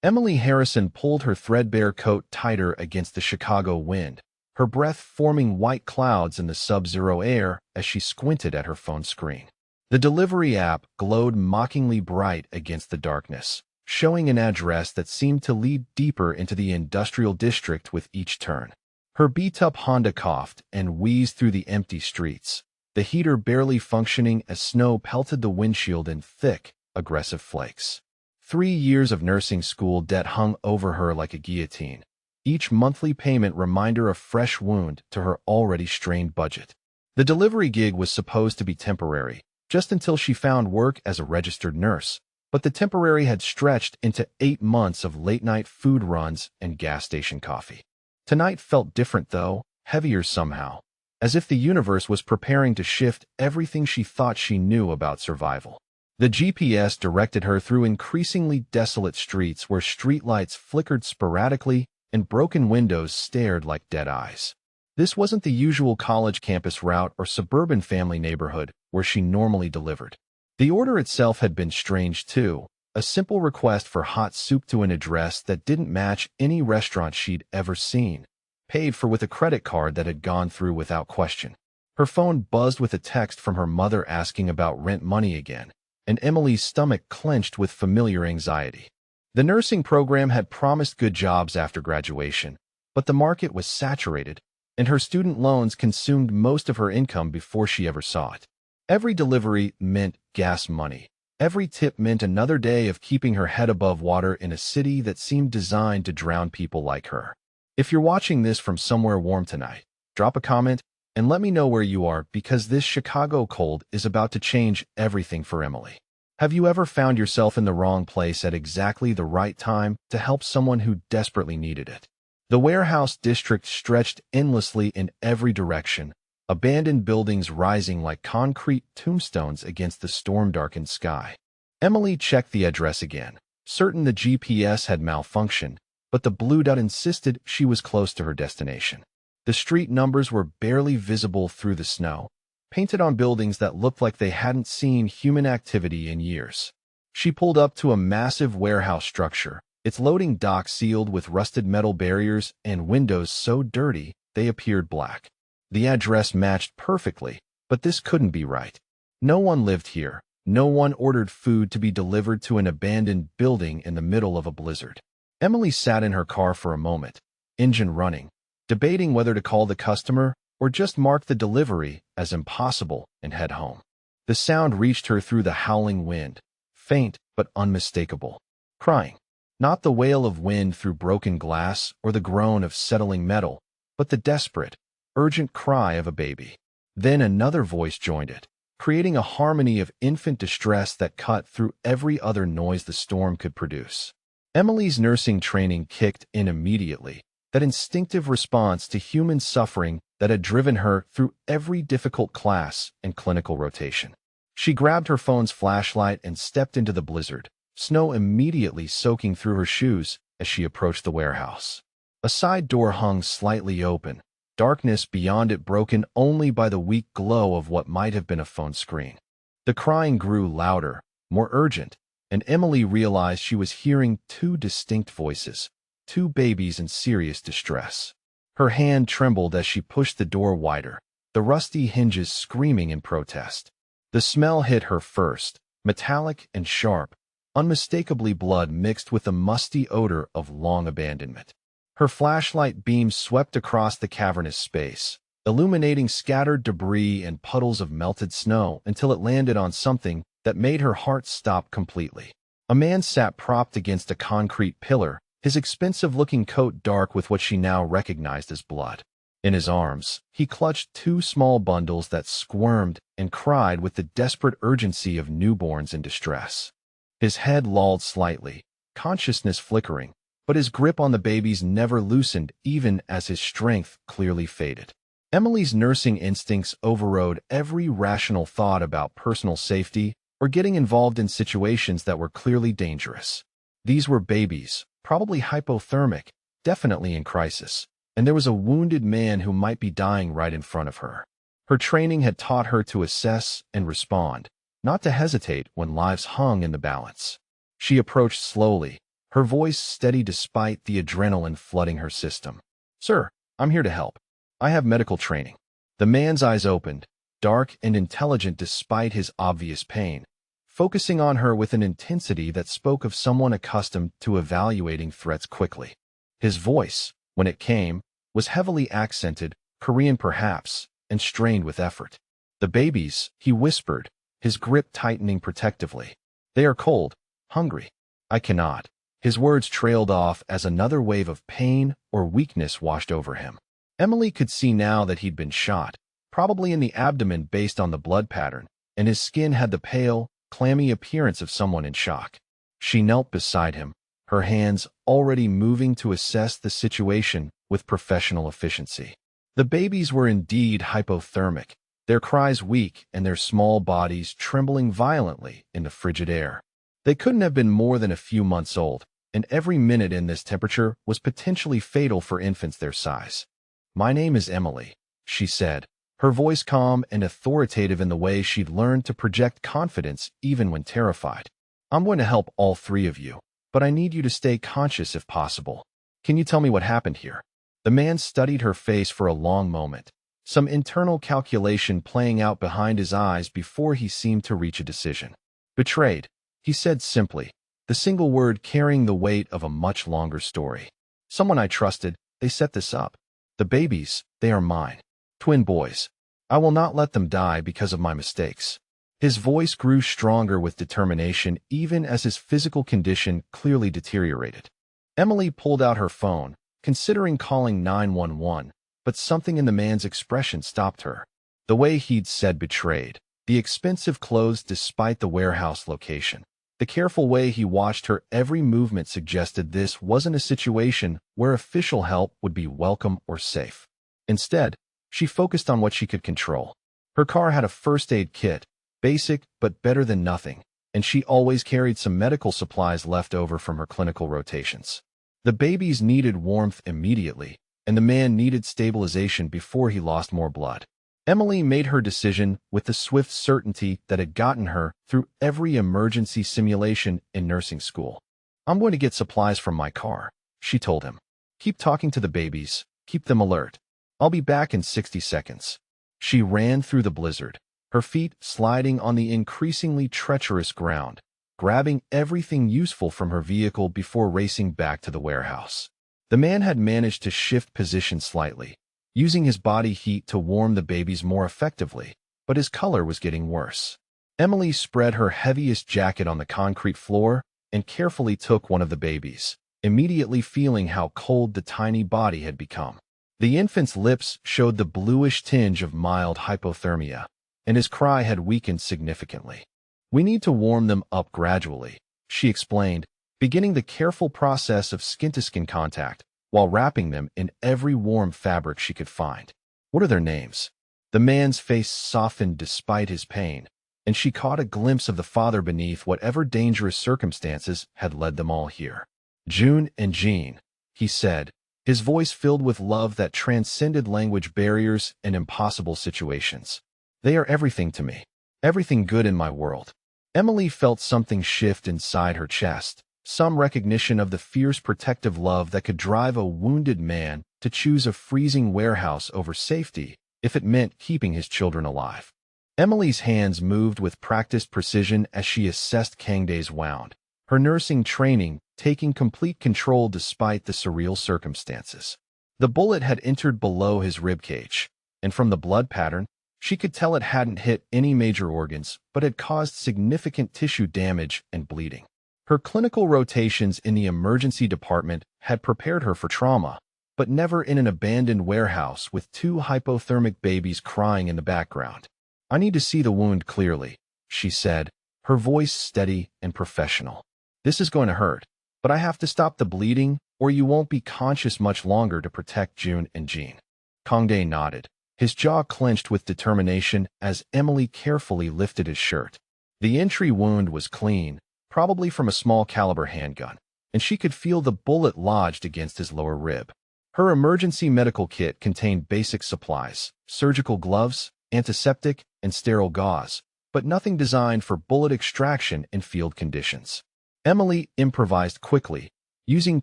Emily Harrison pulled her threadbare coat tighter against the Chicago wind, her breath forming white clouds in the sub-zero air as she squinted at her phone screen. The delivery app glowed mockingly bright against the darkness, showing an address that seemed to lead deeper into the industrial district with each turn. Her beat-up Honda coughed and wheezed through the empty streets, the heater barely functioning as snow pelted the windshield in thick, aggressive flakes. 3 years of nursing school debt hung over her like a guillotine, each monthly payment reminder a fresh wound to her already strained budget. The delivery gig was supposed to be temporary, just until she found work as a registered nurse, but the temporary had stretched into 8 months of late-night food runs and gas station coffee. Tonight felt different though, heavier somehow, as if the universe was preparing to shift everything she thought she knew about survival. The GPS directed her through increasingly desolate streets where streetlights flickered sporadically and broken windows stared like dead eyes. This wasn't the usual college campus route or suburban family neighborhood where she normally delivered. The order itself had been strange too, a simple request for hot soup to an address that didn't match any restaurant she'd ever seen, paid for with a credit card that had gone through without question. Her phone buzzed with a text from her mother asking about rent money again, and Emily's stomach clenched with familiar anxiety. The nursing program had promised good jobs after graduation, but the market was saturated, and her student loans consumed most of her income before she ever saw it. Every delivery meant gas money. Every tip meant another day of keeping her head above water in a city that seemed designed to drown people like her. If you're watching this from somewhere warm tonight, drop a comment and let me know where you are, because this Chicago cold is about to change everything for Emily. Have you ever found yourself in the wrong place at exactly the right time to help someone who desperately needed it? The warehouse district stretched endlessly in every direction, abandoned buildings rising like concrete tombstones against the storm-darkened sky. Emily checked the address again, certain the GPS had malfunctioned, but the blue dot insisted she was close to her destination. The street numbers were barely visible through the snow, painted on buildings that looked like they hadn't seen human activity in years. She pulled up to a massive warehouse structure, its loading dock sealed with rusted metal barriers and windows so dirty they appeared black. The address matched perfectly, but this couldn't be right. No one lived here. No one ordered food to be delivered to an abandoned building in the middle of a blizzard. Emily sat in her car for a moment, engine running, debating whether to call the customer or just mark the delivery as impossible and head home. The sound reached her through the howling wind, faint but unmistakable. Crying. Not the wail of wind through broken glass or the groan of settling metal, but the desperate, urgent cry of a baby. Then another voice joined it, creating a harmony of infant distress that cut through every other noise the storm could produce. Emily's nursing training kicked in immediately, that instinctive response to human suffering that had driven her through every difficult class and clinical rotation. She grabbed her phone's flashlight and stepped into the blizzard, snow immediately soaking through her shoes as she approached the warehouse. A side door hung slightly open, darkness beyond it broken only by the weak glow of what might have been a phone screen. The crying grew louder, more urgent, and Emily realized she was hearing 2 distinct voices, 2 babies in serious distress. Her hand trembled as she pushed the door wider, the rusty hinges screaming in protest. The smell hit her first, metallic and sharp, unmistakably blood mixed with the musty odor of long abandonment. Her flashlight beam swept across the cavernous space, illuminating scattered debris and puddles of melted snow until it landed on something that made her heart stop completely. A man sat propped against a concrete pillar, his expensive-looking coat dark with what she now recognized as blood. In his arms, he clutched 2 small bundles that squirmed and cried with the desperate urgency of newborns in distress. His head lolled slightly, consciousness flickering, but his grip on the babies never loosened even as his strength clearly faded. Emily's nursing instincts overrode every rational thought about personal safety or getting involved in situations that were clearly dangerous. These were babies, probably hypothermic, definitely in crisis, and there was a wounded man who might be dying right in front of her. Her training had taught her to assess and respond, not to hesitate when lives hung in the balance. She approached slowly, her voice steady despite the adrenaline flooding her system. "Sir, I'm here to help. I have medical training." The man's eyes opened, dark and intelligent despite his obvious pain, focusing on her with an intensity that spoke of someone accustomed to evaluating threats quickly. His voice, when it came, was heavily accented, Korean perhaps, and strained with effort. "The babies," he whispered, his grip tightening protectively. "They are cold, hungry. I cannot." His words trailed off as another wave of pain or weakness washed over him. Emily could see now that he'd been shot, probably in the abdomen based on the blood pattern, and his skin had the pale, clammy appearance of someone in shock. She knelt beside him, her hands already moving to assess the situation with professional efficiency. The babies were indeed hypothermic, their cries weak and their small bodies trembling violently in the frigid air. They couldn't have been more than a few months old, and every minute in this temperature was potentially fatal for infants their size. "My name is Emily," she said, her voice calm and authoritative in the way she'd learned to project confidence even when terrified. "I'm going to help all three of you, but I need you to stay conscious if possible. Can you tell me what happened here?" The man studied her face for a long moment, some internal calculation playing out behind his eyes before he seemed to reach a decision. "Betrayed," he said simply, the single word carrying the weight of a much longer story. "Someone I trusted, they set this up. The babies, they are mine. Twin boys. I will not let them die because of my mistakes." His voice grew stronger with determination even as his physical condition clearly deteriorated. Emily pulled out her phone, considering calling 911, but something in the man's expression stopped her. The way he'd said betrayed, the expensive clothes despite the warehouse location, the careful way he watched her every movement suggested this wasn't a situation where official help would be welcome or safe. Instead, she focused on what she could control. Her car had a first aid kit, basic but better than nothing, and she always carried some medical supplies left over from her clinical rotations. The babies needed warmth immediately, and the man needed stabilization before he lost more blood. Emily made her decision with the swift certainty that had gotten her through every emergency simulation in nursing school. "I'm going to get supplies from my car," she told him. "Keep talking to the babies, keep them alert. I'll be back in 60 seconds. She ran through the blizzard, her feet sliding on the increasingly treacherous ground, grabbing everything useful from her vehicle before racing back to the warehouse. The man had managed to shift position slightly, using his body heat to warm the babies more effectively, but his color was getting worse. Emily spread her heaviest jacket on the concrete floor and carefully took one of the babies, immediately feeling how cold the tiny body had become. The infant's lips showed the bluish tinge of mild hypothermia, and his cry had weakened significantly. "We need to warm them up gradually," she explained, beginning the careful process of skin-to-skin contact while wrapping them in every warm fabric she could find. "What are their names?" The man's face softened despite his pain, and she caught a glimpse of the father beneath whatever dangerous circumstances had led them all here. "June and Jean," he said, his voice filled with love that transcended language barriers and impossible situations. "They are everything to me, everything good in my world." Emily felt something shift inside her chest, some recognition of the fierce protective love that could drive a wounded man to choose a freezing warehouse over safety if it meant keeping his children alive. Emily's hands moved with practiced precision as she assessed Kangdae's wound, her nursing training taking complete control despite the surreal circumstances. The bullet had entered below his ribcage, and from the blood pattern, she could tell it hadn't hit any major organs but had caused significant tissue damage and bleeding. Her clinical rotations in the emergency department had prepared her for trauma, but never in an abandoned warehouse with two hypothermic babies crying in the background. "I need to see the wound clearly," she said, her voice steady and professional. "This is going to hurt, but I have to stop the bleeding or you won't be conscious much longer to protect June and Jean." Kangdae nodded, his jaw clenched with determination as Emily carefully lifted his shirt. The entry wound was clean, probably from a small caliber handgun, and she could feel the bullet lodged against his lower rib. Her emergency medical kit contained basic supplies, surgical gloves, antiseptic, and sterile gauze, but nothing designed for bullet extraction in field conditions. Emily improvised quickly, using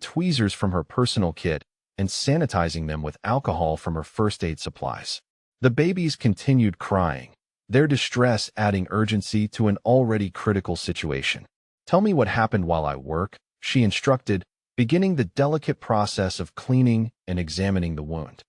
tweezers from her personal kit and sanitizing them with alcohol from her first aid supplies. The babies continued crying, their distress adding urgency to an already critical situation. "Tell me what happened while I work," she instructed, beginning the delicate process of cleaning and examining the wound.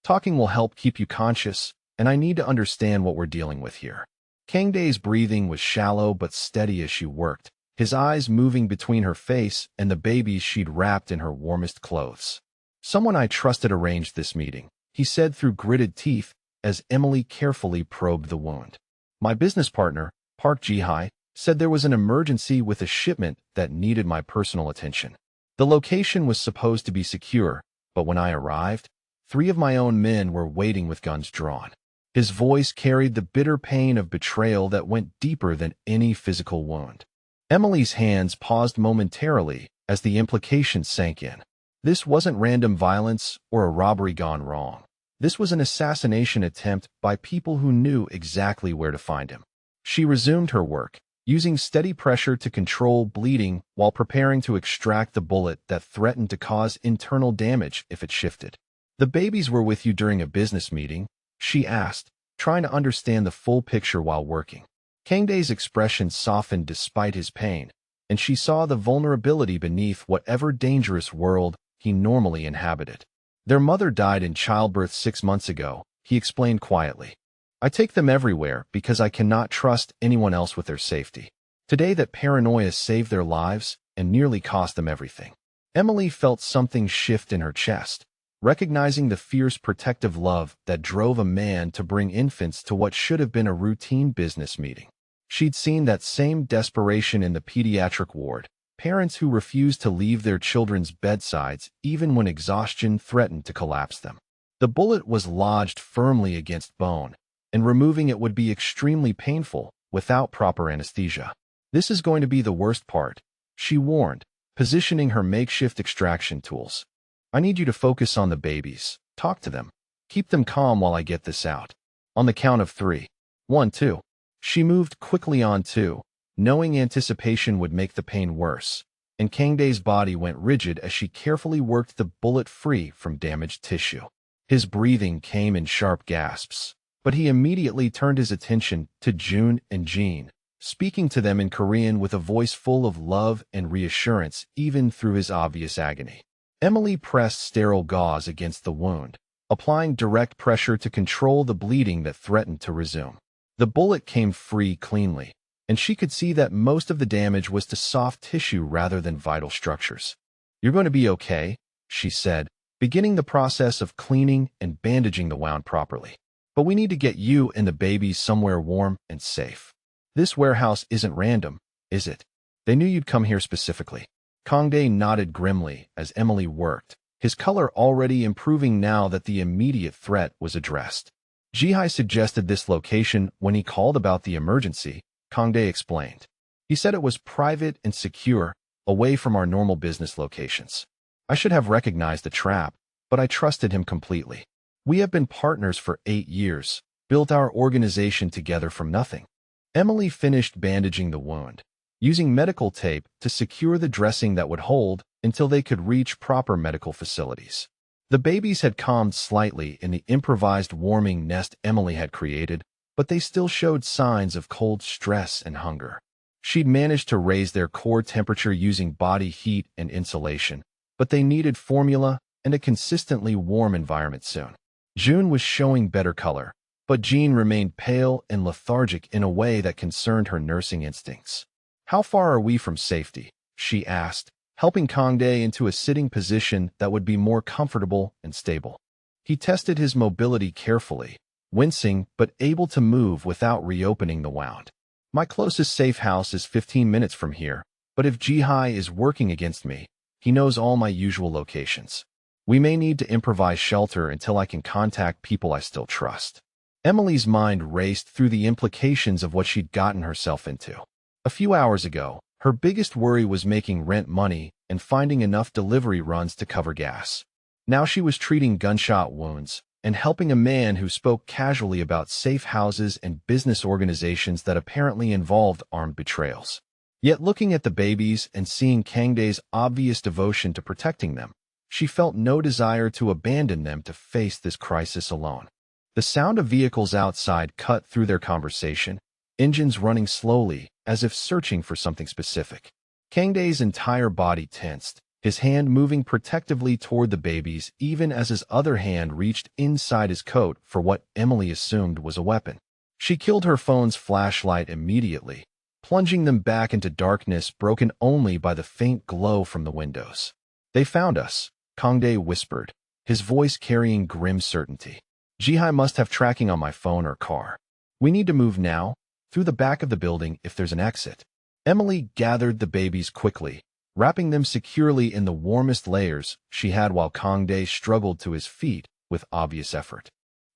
"Talking will help keep you conscious, and I need to understand what we're dealing with here." Kangdae's breathing was shallow but steady as she worked, his eyes moving between her face and the babies she'd wrapped in her warmest clothes. "Someone I trusted arranged this meeting," he said through gritted teeth as Emily carefully probed the wound. "My business partner, Park Ji-hai, said there was an emergency with a shipment that needed my personal attention. The location was supposed to be secure, but when I arrived, 3 of my own men were waiting with guns drawn." His voice carried the bitter pain of betrayal that went deeper than any physical wound. Emily's hands paused momentarily as the implications sank in. This wasn't random violence or a robbery gone wrong. This was an assassination attempt by people who knew exactly where to find him. She resumed her work, using steady pressure to control bleeding while preparing to extract the bullet that threatened to cause internal damage if it shifted. "The babies were with you during a business meeting?" she asked, trying to understand the full picture while working. Kangdae's expression softened despite his pain, and she saw the vulnerability beneath whatever dangerous world he normally inhabited. "Their mother died in childbirth 6 months ago," he explained quietly. "I take them everywhere because I cannot trust anyone else with their safety. Today that paranoia saved their lives and nearly cost them everything." Emily felt something shift in her chest, recognizing the fierce protective love that drove a man to bring infants to what should have been a routine business meeting. She'd seen that same desperation in the pediatric ward, parents who refused to leave their children's bedsides even when exhaustion threatened to collapse them. The bullet was lodged firmly against bone, and removing it would be extremely painful without proper anesthesia. "This is going to be the worst part," she warned, positioning her makeshift extraction tools. "I need you to focus on the babies. Talk to them. Keep them calm while I get this out. On the count of 3. 1, 2. She moved quickly on 2, knowing anticipation would make the pain worse, and Kangdae's body went rigid as she carefully worked the bullet free from damaged tissue. His breathing came in sharp gasps, but he immediately turned his attention to June and Jean, speaking to them in Korean with a voice full of love and reassurance even through his obvious agony. Emily pressed sterile gauze against the wound, applying direct pressure to control the bleeding that threatened to resume. The bullet came free cleanly, and she could see that most of the damage was to soft tissue rather than vital structures. "You're going to be okay," she said, beginning the process of cleaning and bandaging the wound properly. "But we need to get you and the babies somewhere warm and safe. This warehouse isn't random, is it? They knew you'd come here specifically." Kangdae nodded grimly as Emily worked, his color already improving now that the immediate threat was addressed. "Ji-hai suggested this location when he called about the emergency," Kangdae explained. "He said it was private and secure, away from our normal business locations. I should have recognized the trap, but I trusted him completely. We have been partners for 8 years, built our organization together from nothing." Emily finished bandaging the wound, using medical tape to secure the dressing that would hold until they could reach proper medical facilities. The babies had calmed slightly in the improvised warming nest Emily had created, but they still showed signs of cold stress and hunger. She'd managed to raise their core temperature using body heat and insulation, but they needed formula and a consistently warm environment soon. June was showing better color, but Jean remained pale and lethargic in a way that concerned her nursing instincts. "How far are we from safety?" she asked, helping Kangdae into a sitting position that would be more comfortable and stable. He tested his mobility carefully, wincing but able to move without reopening the wound. "My closest safe house is 15 minutes from here, but if Ji-hai is working against me, he knows all my usual locations. We may need to improvise shelter until I can contact people I still trust." Emily's mind raced through the implications of what she'd gotten herself into. A few hours ago, her biggest worry was making rent money and finding enough delivery runs to cover gas. Now she was treating gunshot wounds and helping a man who spoke casually about safe houses and business organizations that apparently involved armed betrayals. Yet looking at the babies and seeing Kangdae's obvious devotion to protecting them, she felt no desire to abandon them to face this crisis alone. The sound of vehicles outside cut through their conversation, engines running slowly as if searching for something specific. Kangdae's entire body tensed, his hand moving protectively toward the babies even as his other hand reached inside his coat for what Emily assumed was a weapon. She killed her phone's flashlight immediately, plunging them back into darkness broken only by the faint glow from the windows. "They found us," Kangdae whispered, his voice carrying grim certainty. "Jihai must have tracking on my phone or car. We need to move now, through the back of the building if there's an exit." Emily gathered the babies quickly, wrapping them securely in the warmest layers she had while Kangdae struggled to his feet with obvious effort.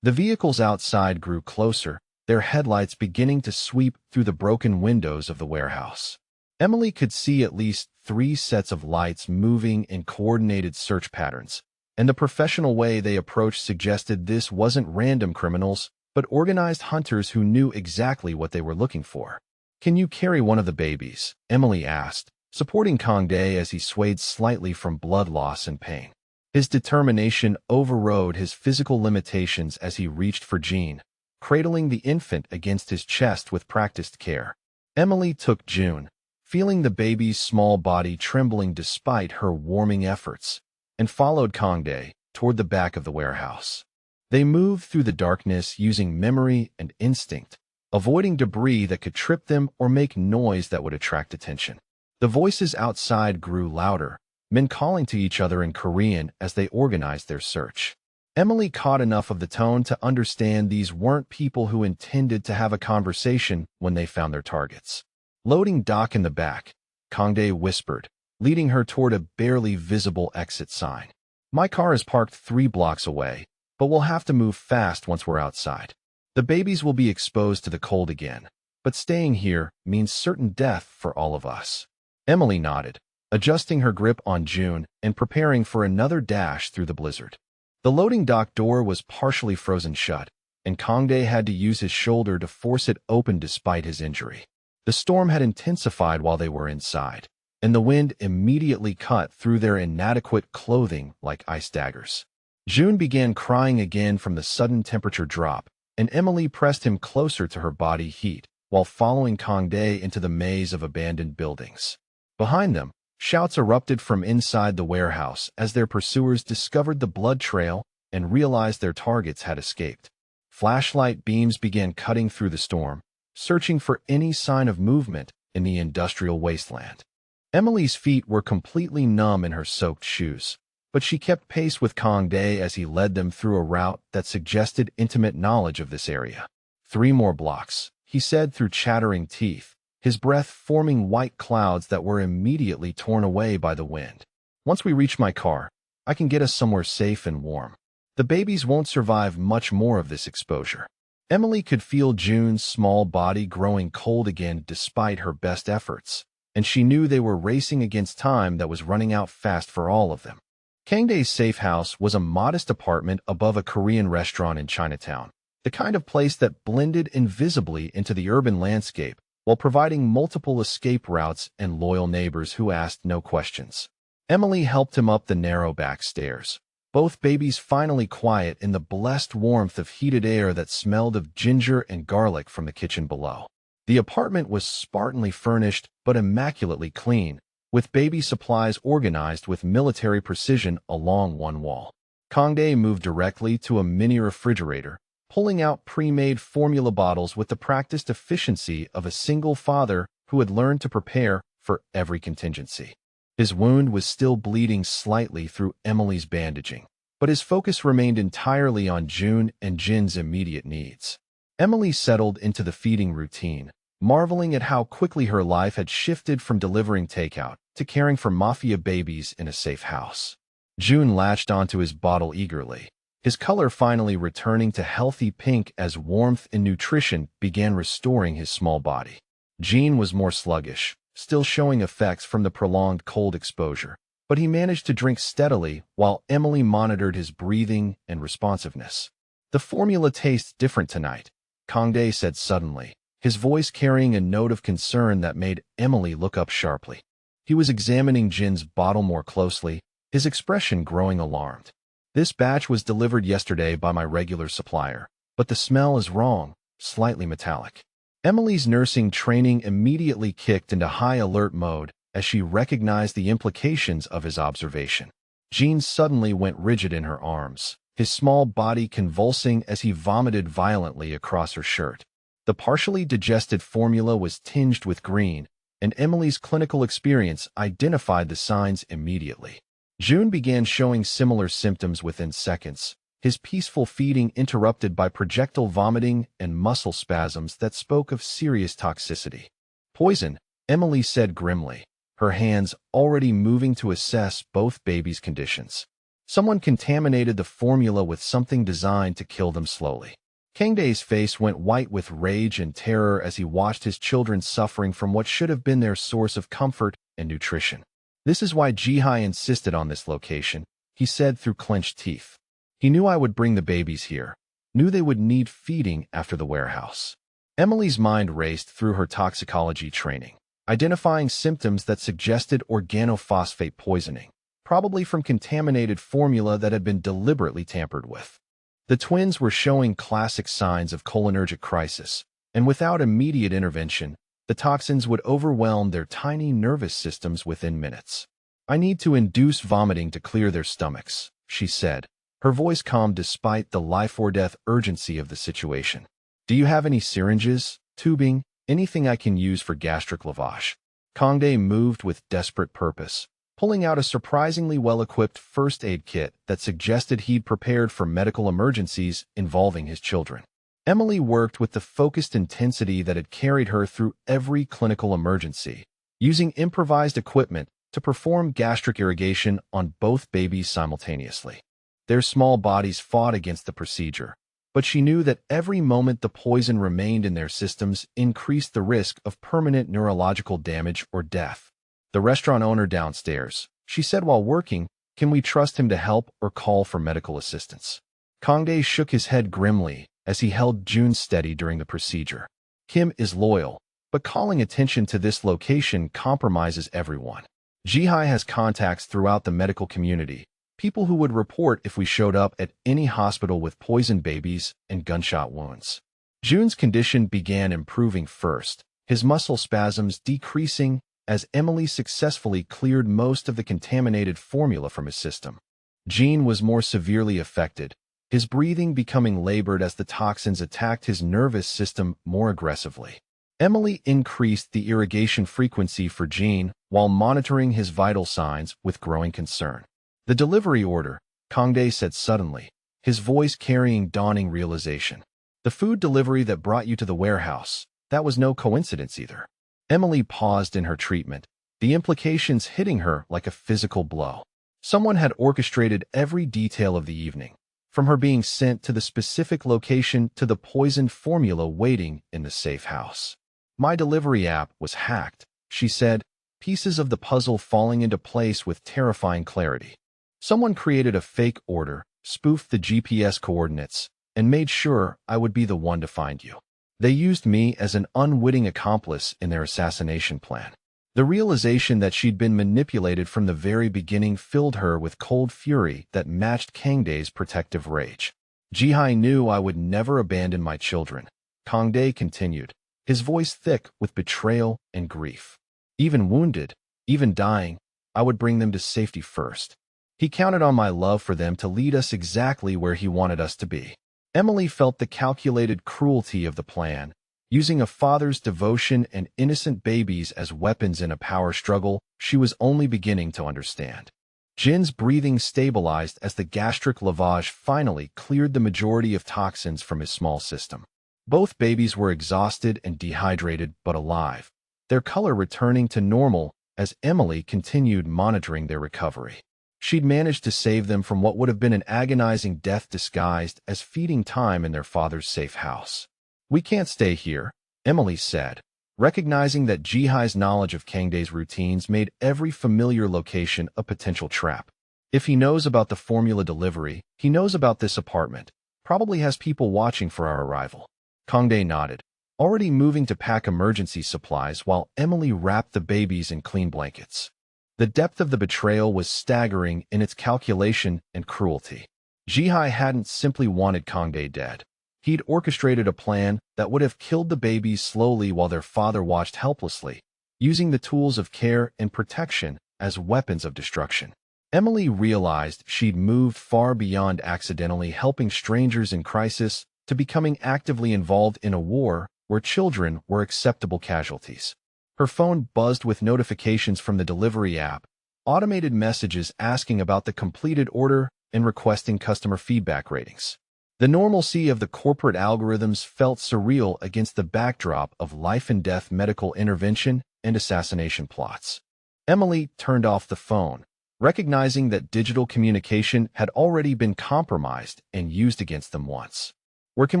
The vehicles outside grew closer, their headlights beginning to sweep through the broken windows of the warehouse. Emily could see at least 3 sets of lights moving in coordinated search patterns, and the professional way they approached suggested this wasn't random criminals, but organized hunters who knew exactly what they were looking for. "Can you carry one of the babies?" Emily asked, supporting Kangdae as he swayed slightly from blood loss and pain. His determination overrode his physical limitations as he reached for Jean, cradling the infant against his chest with practiced care. Emily took June, feeling the baby's small body trembling despite her warming efforts, and followed Kangdae toward the back of the warehouse. They moved through the darkness using memory and instinct, avoiding debris that could trip them or make noise that would attract attention. The voices outside grew louder, men calling to each other in Korean as they organized their search. Emily caught enough of the tone to understand these weren't people who intended to have a conversation when they found their targets. "Loading dock in the back," Kangdae whispered, leading her toward a barely visible exit sign. "My car is parked 3 blocks away, but we'll have to move fast once we're outside. The babies will be exposed to the cold again, but staying here means certain death for all of us." Emily nodded, adjusting her grip on June and preparing for another dash through the blizzard. The loading dock door was partially frozen shut, and Kangdae had to use his shoulder to force it open despite his injury. The storm had intensified while they were inside, and the wind immediately cut through their inadequate clothing like ice daggers. June began crying again from the sudden temperature drop, and Emily pressed him closer to her body heat while following Kangdae into the maze of abandoned buildings. Behind them, shouts erupted from inside the warehouse as their pursuers discovered the blood trail and realized their targets had escaped. Flashlight beams began cutting through the storm, searching for any sign of movement in the industrial wasteland. Emily's feet were completely numb in her soaked shoes, but she kept pace with Kangdae as he led them through a route that suggested intimate knowledge of this area. 3 more blocks, he said through chattering teeth, his breath forming white clouds that were immediately torn away by the wind. "Once we reach my car, I can get us somewhere safe and warm. The babies won't survive much more of this exposure." Emily could feel June's small body growing cold again despite her best efforts, and she knew they were racing against time that was running out fast for all of them. Kangdae's safe house was a modest apartment above a Korean restaurant in Chinatown, the kind of place that blended invisibly into the urban landscape while providing multiple escape routes and loyal neighbors who asked no questions. Emily helped him up the narrow back stairs, both babies finally quiet in the blessed warmth of heated air that smelled of ginger and garlic from the kitchen below. The apartment was spartanly furnished but immaculately clean, with baby supplies organized with military precision along one wall. Kangdae moved directly to a mini refrigerator, pulling out pre-made formula bottles with the practiced efficiency of a single father who had learned to prepare for every contingency. His wound was still bleeding slightly through Emily's bandaging, but his focus remained entirely on June and Jin's immediate needs. Emily settled into the feeding routine, marveling at how quickly her life had shifted from delivering takeout to caring for mafia babies in a safe house. June latched onto his bottle eagerly, his color finally returning to healthy pink as warmth and nutrition began restoring his small body. Jean was more sluggish, still showing effects from the prolonged cold exposure, but he managed to drink steadily while Emily monitored his breathing and responsiveness. "The formula tastes different tonight," Kangdae said suddenly, his voice carrying a note of concern that made Emily look up sharply. He was examining Jin's bottle more closely, his expression growing alarmed. This batch was delivered yesterday by my regular supplier, but the smell is wrong, slightly metallic. Emily's nursing training immediately kicked into high alert mode as she recognized the implications of his observation. Jean suddenly went rigid in her arms, his small body convulsing as he vomited violently across her shirt. The partially digested formula was tinged with green, and Emily's clinical experience identified the signs immediately. June began showing similar symptoms within seconds, his peaceful feeding interrupted by projectile vomiting and muscle spasms that spoke of serious toxicity. Poison, Emily said grimly, her hands already moving to assess both babies' conditions. Someone contaminated the formula with something designed to kill them slowly. Kangdae's face went white with rage and terror as he watched his children suffering from what should have been their source of comfort and nutrition. This is why Jihai insisted on this location, he said through clenched teeth. He knew I would bring the babies here, knew they would need feeding after the warehouse. Emily's mind raced through her toxicology training, identifying symptoms that suggested organophosphate poisoning, probably from contaminated formula that had been deliberately tampered with. The twins were showing classic signs of cholinergic crisis, and without immediate intervention, the toxins would overwhelm their tiny nervous systems within minutes. I need to induce vomiting to clear their stomachs, she said, her voice calm despite the life-or-death urgency of the situation. Do you have any syringes, tubing, anything I can use for gastric lavage? Kangdae moved with desperate purpose, pulling out a surprisingly well-equipped first aid kit that suggested he'd prepared for medical emergencies involving his children. Emily worked with the focused intensity that had carried her through every clinical emergency, using improvised equipment to perform gastric irrigation on both babies simultaneously. Their small bodies fought against the procedure, but she knew that every moment the poison remained in their systems increased the risk of permanent neurological damage or death. The restaurant owner downstairs, she said while working, can we trust him to help or call for medical assistance? Kangdae shook his head grimly as he held June steady during the procedure. Kim is loyal, but calling attention to this location compromises everyone. Jihai has contacts throughout the medical community, people who would report if we showed up at any hospital with poisoned babies and gunshot wounds. June's condition began improving first, his muscle spasms decreasing as Emily successfully cleared most of the contaminated formula from his system. Jean was more severely affected, his breathing becoming labored as the toxins attacked his nervous system more aggressively. Emily increased the irrigation frequency for Jean while monitoring his vital signs with growing concern. The delivery order, Kangdae said suddenly, his voice carrying dawning realization. The food delivery that brought you to the warehouse, that was no coincidence either. Emily paused in her treatment, the implications hitting her like a physical blow. Someone had orchestrated every detail of the evening, from her being sent to the specific location to the poisoned formula waiting in the safe house. My delivery app was hacked, she said, pieces of the puzzle falling into place with terrifying clarity. Someone created a fake order, spoofed the GPS coordinates, and made sure I would be the one to find you. They used me as an unwitting accomplice in their assassination plan. The realization that she'd been manipulated from the very beginning filled her with cold fury that matched Kangdae's protective rage. Jihai knew I would never abandon my children, Kangdae continued, his voice thick with betrayal and grief. Even wounded, even dying, I would bring them to safety first. He counted on my love for them to lead us exactly where he wanted us to be. Emily felt the calculated cruelty of the plan. Using a father's devotion and innocent babies as weapons in a power struggle she was only beginning to understand. Jin's breathing stabilized as the gastric lavage finally cleared the majority of toxins from his small system. Both babies were exhausted and dehydrated but alive, their color returning to normal as Emily continued monitoring their recovery. She'd managed to save them from what would have been an agonizing death disguised as feeding time in their father's safe house. We can't stay here, Emily said, recognizing that Jihai's knowledge of Kangdae's routines made every familiar location a potential trap. If he knows about the formula delivery, he knows about this apartment, probably has people watching for our arrival. Kangdae nodded, already moving to pack emergency supplies while Emily wrapped the babies in clean blankets. The depth of the betrayal was staggering in its calculation and cruelty. Jihai hadn't simply wanted Kangdae dead. He'd orchestrated a plan that would have killed the babies slowly while their father watched helplessly, using the tools of care and protection as weapons of destruction. Emily realized she'd moved far beyond accidentally helping strangers in crisis to becoming actively involved in a war where children were acceptable casualties. Her phone buzzed with notifications from the delivery app, automated messages asking about the completed order and requesting customer feedback ratings. The normalcy of the corporate algorithms felt surreal against the backdrop of life-and-death medical intervention and assassination plots. Emily turned off the phone, recognizing that digital communication had already been compromised and used against them once. "Where can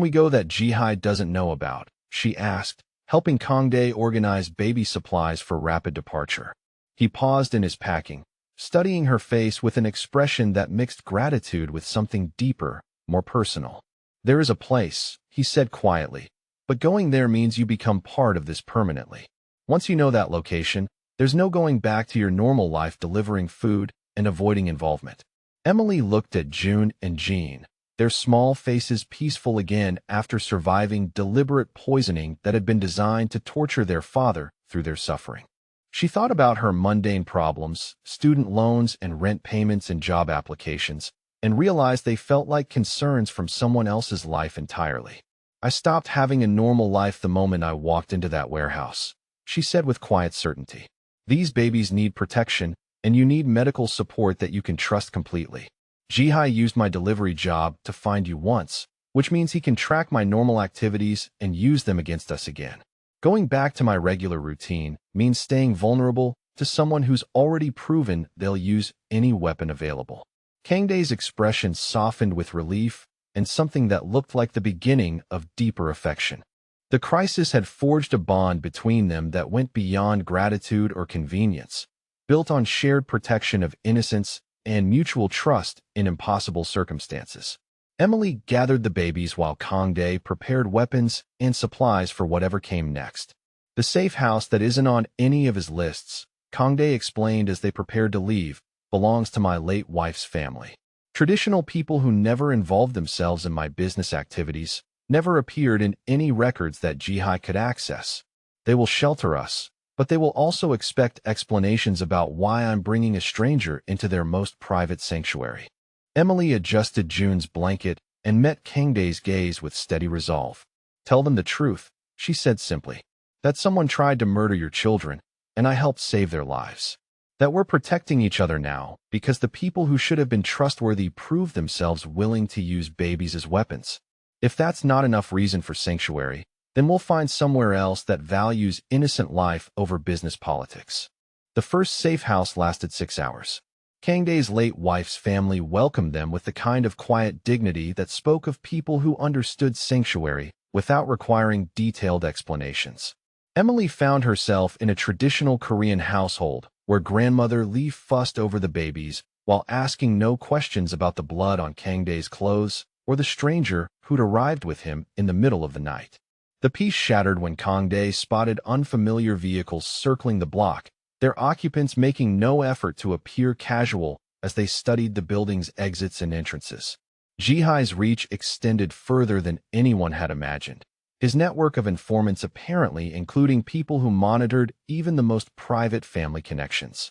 we go that Jihai doesn't know about?" she asked, helping Kangdae organize baby supplies for rapid departure. He paused in his packing, studying her face with an expression that mixed gratitude with something deeper, more personal. "There is a place," he said quietly, "but going there means you become part of this permanently. Once you know that location, there's no going back to your normal life delivering food and avoiding involvement." Emily looked at June and Jean, their small faces peaceful again after surviving deliberate poisoning that had been designed to torture their father through their suffering. She thought about her mundane problems, student loans and rent payments and job applications, and realized they felt like concerns from someone else's life entirely. "I stopped having a normal life the moment I walked into that warehouse," she said with quiet certainty. "These babies need protection, and you need medical support that you can trust completely. Jihai used my delivery job to find you once, which means he can track my normal activities and use them against us again. Going back to my regular routine means staying vulnerable to someone who's already proven they'll use any weapon available." Kangdae's expression softened with relief and something that looked like the beginning of deeper affection. The crisis had forged a bond between them that went beyond gratitude or convenience, built on shared protection of innocence and mutual trust in impossible circumstances. Emily gathered the babies while Kangdae prepared weapons and supplies for whatever came next. "The safe house that isn't on any of his lists," Kangdae explained as they prepared to leave, "belongs to my late wife's family. Traditional people who never involved themselves in my business activities, never appeared in any records that Jihai could access. They will shelter us, but they will also expect explanations about why I'm bringing a stranger into their most private sanctuary." Emily adjusted June's blanket and met Kangdae's gaze with steady resolve. "Tell them the truth," she said simply. "That someone tried to murder your children, and I helped save their lives. That we're protecting each other now because the people who should have been trustworthy proved themselves willing to use babies as weapons. If that's not enough reason for sanctuary, then we'll find somewhere else that values innocent life over business politics." The first safe house lasted 6 hours. Kangdae's late wife's family welcomed them with the kind of quiet dignity that spoke of people who understood sanctuary without requiring detailed explanations. Emily found herself in a traditional Korean household where grandmother Lee fussed over the babies while asking no questions about the blood on Kangdae's clothes or the stranger who'd arrived with him in the middle of the night. The peace shattered when Kangdae spotted unfamiliar vehicles circling the block, their occupants making no effort to appear casual as they studied the building's exits and entrances. Jihai's reach extended further than anyone had imagined, his network of informants apparently including people who monitored even the most private family connections.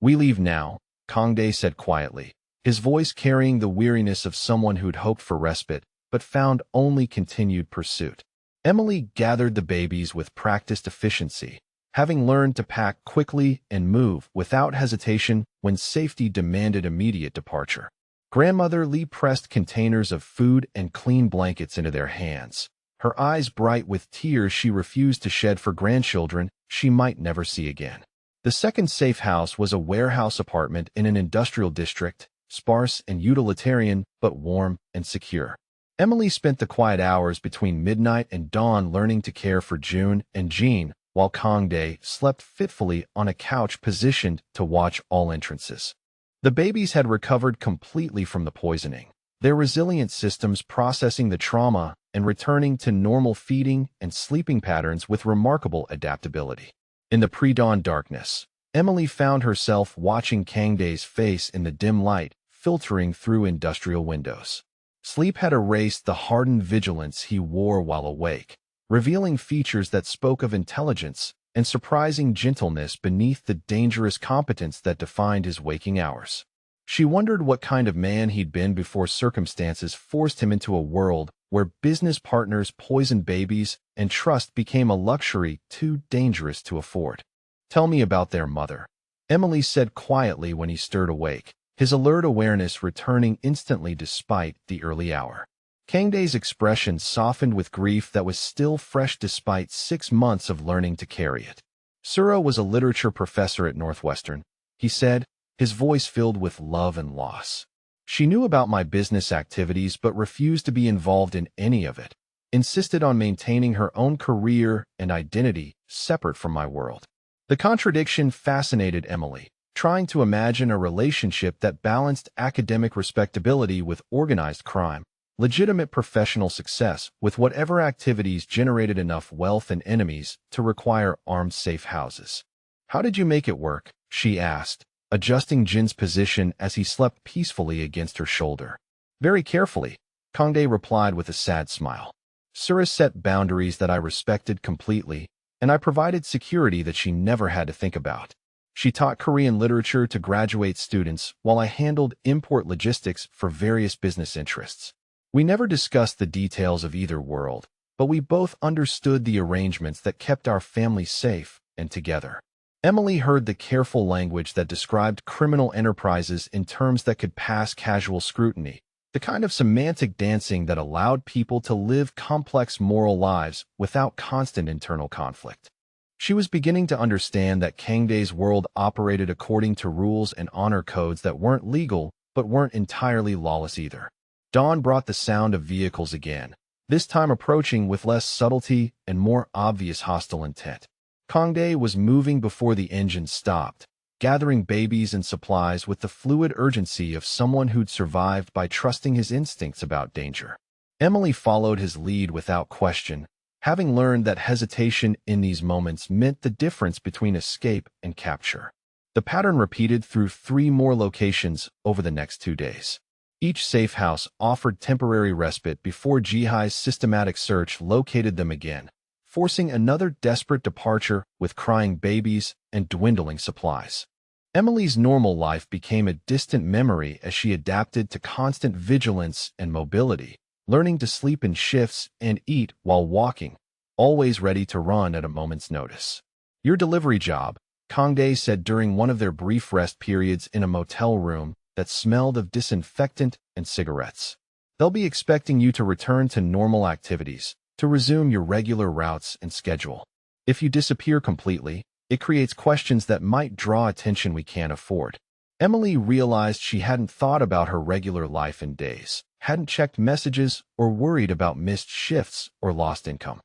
"We leave now," Kangdae said quietly, his voice carrying the weariness of someone who'd hoped for respite but found only continued pursuit. Emily gathered the babies with practiced efficiency, having learned to pack quickly and move without hesitation when safety demanded immediate departure. Grandmother Lee pressed containers of food and clean blankets into their hands, her eyes bright with tears she refused to shed for grandchildren she might never see again. The second safe house was a warehouse apartment in an industrial district, sparse and utilitarian but warm and secure. Emily spent the quiet hours between midnight and dawn learning to care for June and Jean, while Kangdae slept fitfully on a couch positioned to watch all entrances. The babies had recovered completely from the poisoning, their resilient systems processing the trauma and returning to normal feeding and sleeping patterns with remarkable adaptability. In the pre-dawn darkness, Emily found herself watching Kangdae's face in the dim light filtering through industrial windows. Sleep had erased the hardened vigilance he wore while awake, revealing features that spoke of intelligence and surprising gentleness beneath the dangerous competence that defined his waking hours. She wondered what kind of man he'd been before circumstances forced him into a world where business partners poisoned babies and trust became a luxury too dangerous to afford. "Tell me about their mother," Emily said quietly when he stirred awake, his alert awareness returning instantly despite the early hour. Kangdae's expression softened with grief that was still fresh despite 6 months of learning to carry it. "Sura was a literature professor at Northwestern," he said, his voice filled with love and loss. "She knew about my business activities but refused to be involved in any of it, insisted on maintaining her own career and identity separate from my world." The contradiction fascinated Emily, trying to imagine a relationship that balanced academic respectability with organized crime, legitimate professional success with whatever activities generated enough wealth and enemies to require armed safe houses. "How did you make it work?" she asked, adjusting Jin's position as he slept peacefully against her shoulder. "Very carefully," Kangdae replied with a sad smile. "Sura set boundaries that I respected completely, and I provided security that she never had to think about. She taught Korean literature to graduate students while I handled import logistics for various business interests. We never discussed the details of either world, but we both understood the arrangements that kept our family safe and together." Emily heard the careful language that described criminal enterprises in terms that could pass casual scrutiny, the kind of semantic dancing that allowed people to live complex moral lives without constant internal conflict. She was beginning to understand that Kangdae's world operated according to rules and honor codes that weren't legal but weren't entirely lawless either. Dawn brought the sound of vehicles again, this time approaching with less subtlety and more obvious hostile intent. Kangdae was moving before the engine stopped, gathering babies and supplies with the fluid urgency of someone who'd survived by trusting his instincts about danger. Emily followed his lead without question, having learned that hesitation in these moments meant the difference between escape and capture. The pattern repeated through 3 more locations over the next 2 days. Each safe house offered temporary respite before Jihai's systematic search located them again, forcing another desperate departure with crying babies and dwindling supplies. Emily's normal life became a distant memory as she adapted to constant vigilance and mobility, learning to sleep in shifts and eat while walking, always ready to run at a moment's notice. "Your delivery job," Kangdae said during one of their brief rest periods in a motel room that smelled of disinfectant and cigarettes. "They'll be expecting you to return to normal activities, to resume your regular routes and schedule. If you disappear completely, it creates questions that might draw attention we can't afford." Emily realized she hadn't thought about her regular life in days, hadn't checked messages, or worried about missed shifts or lost income.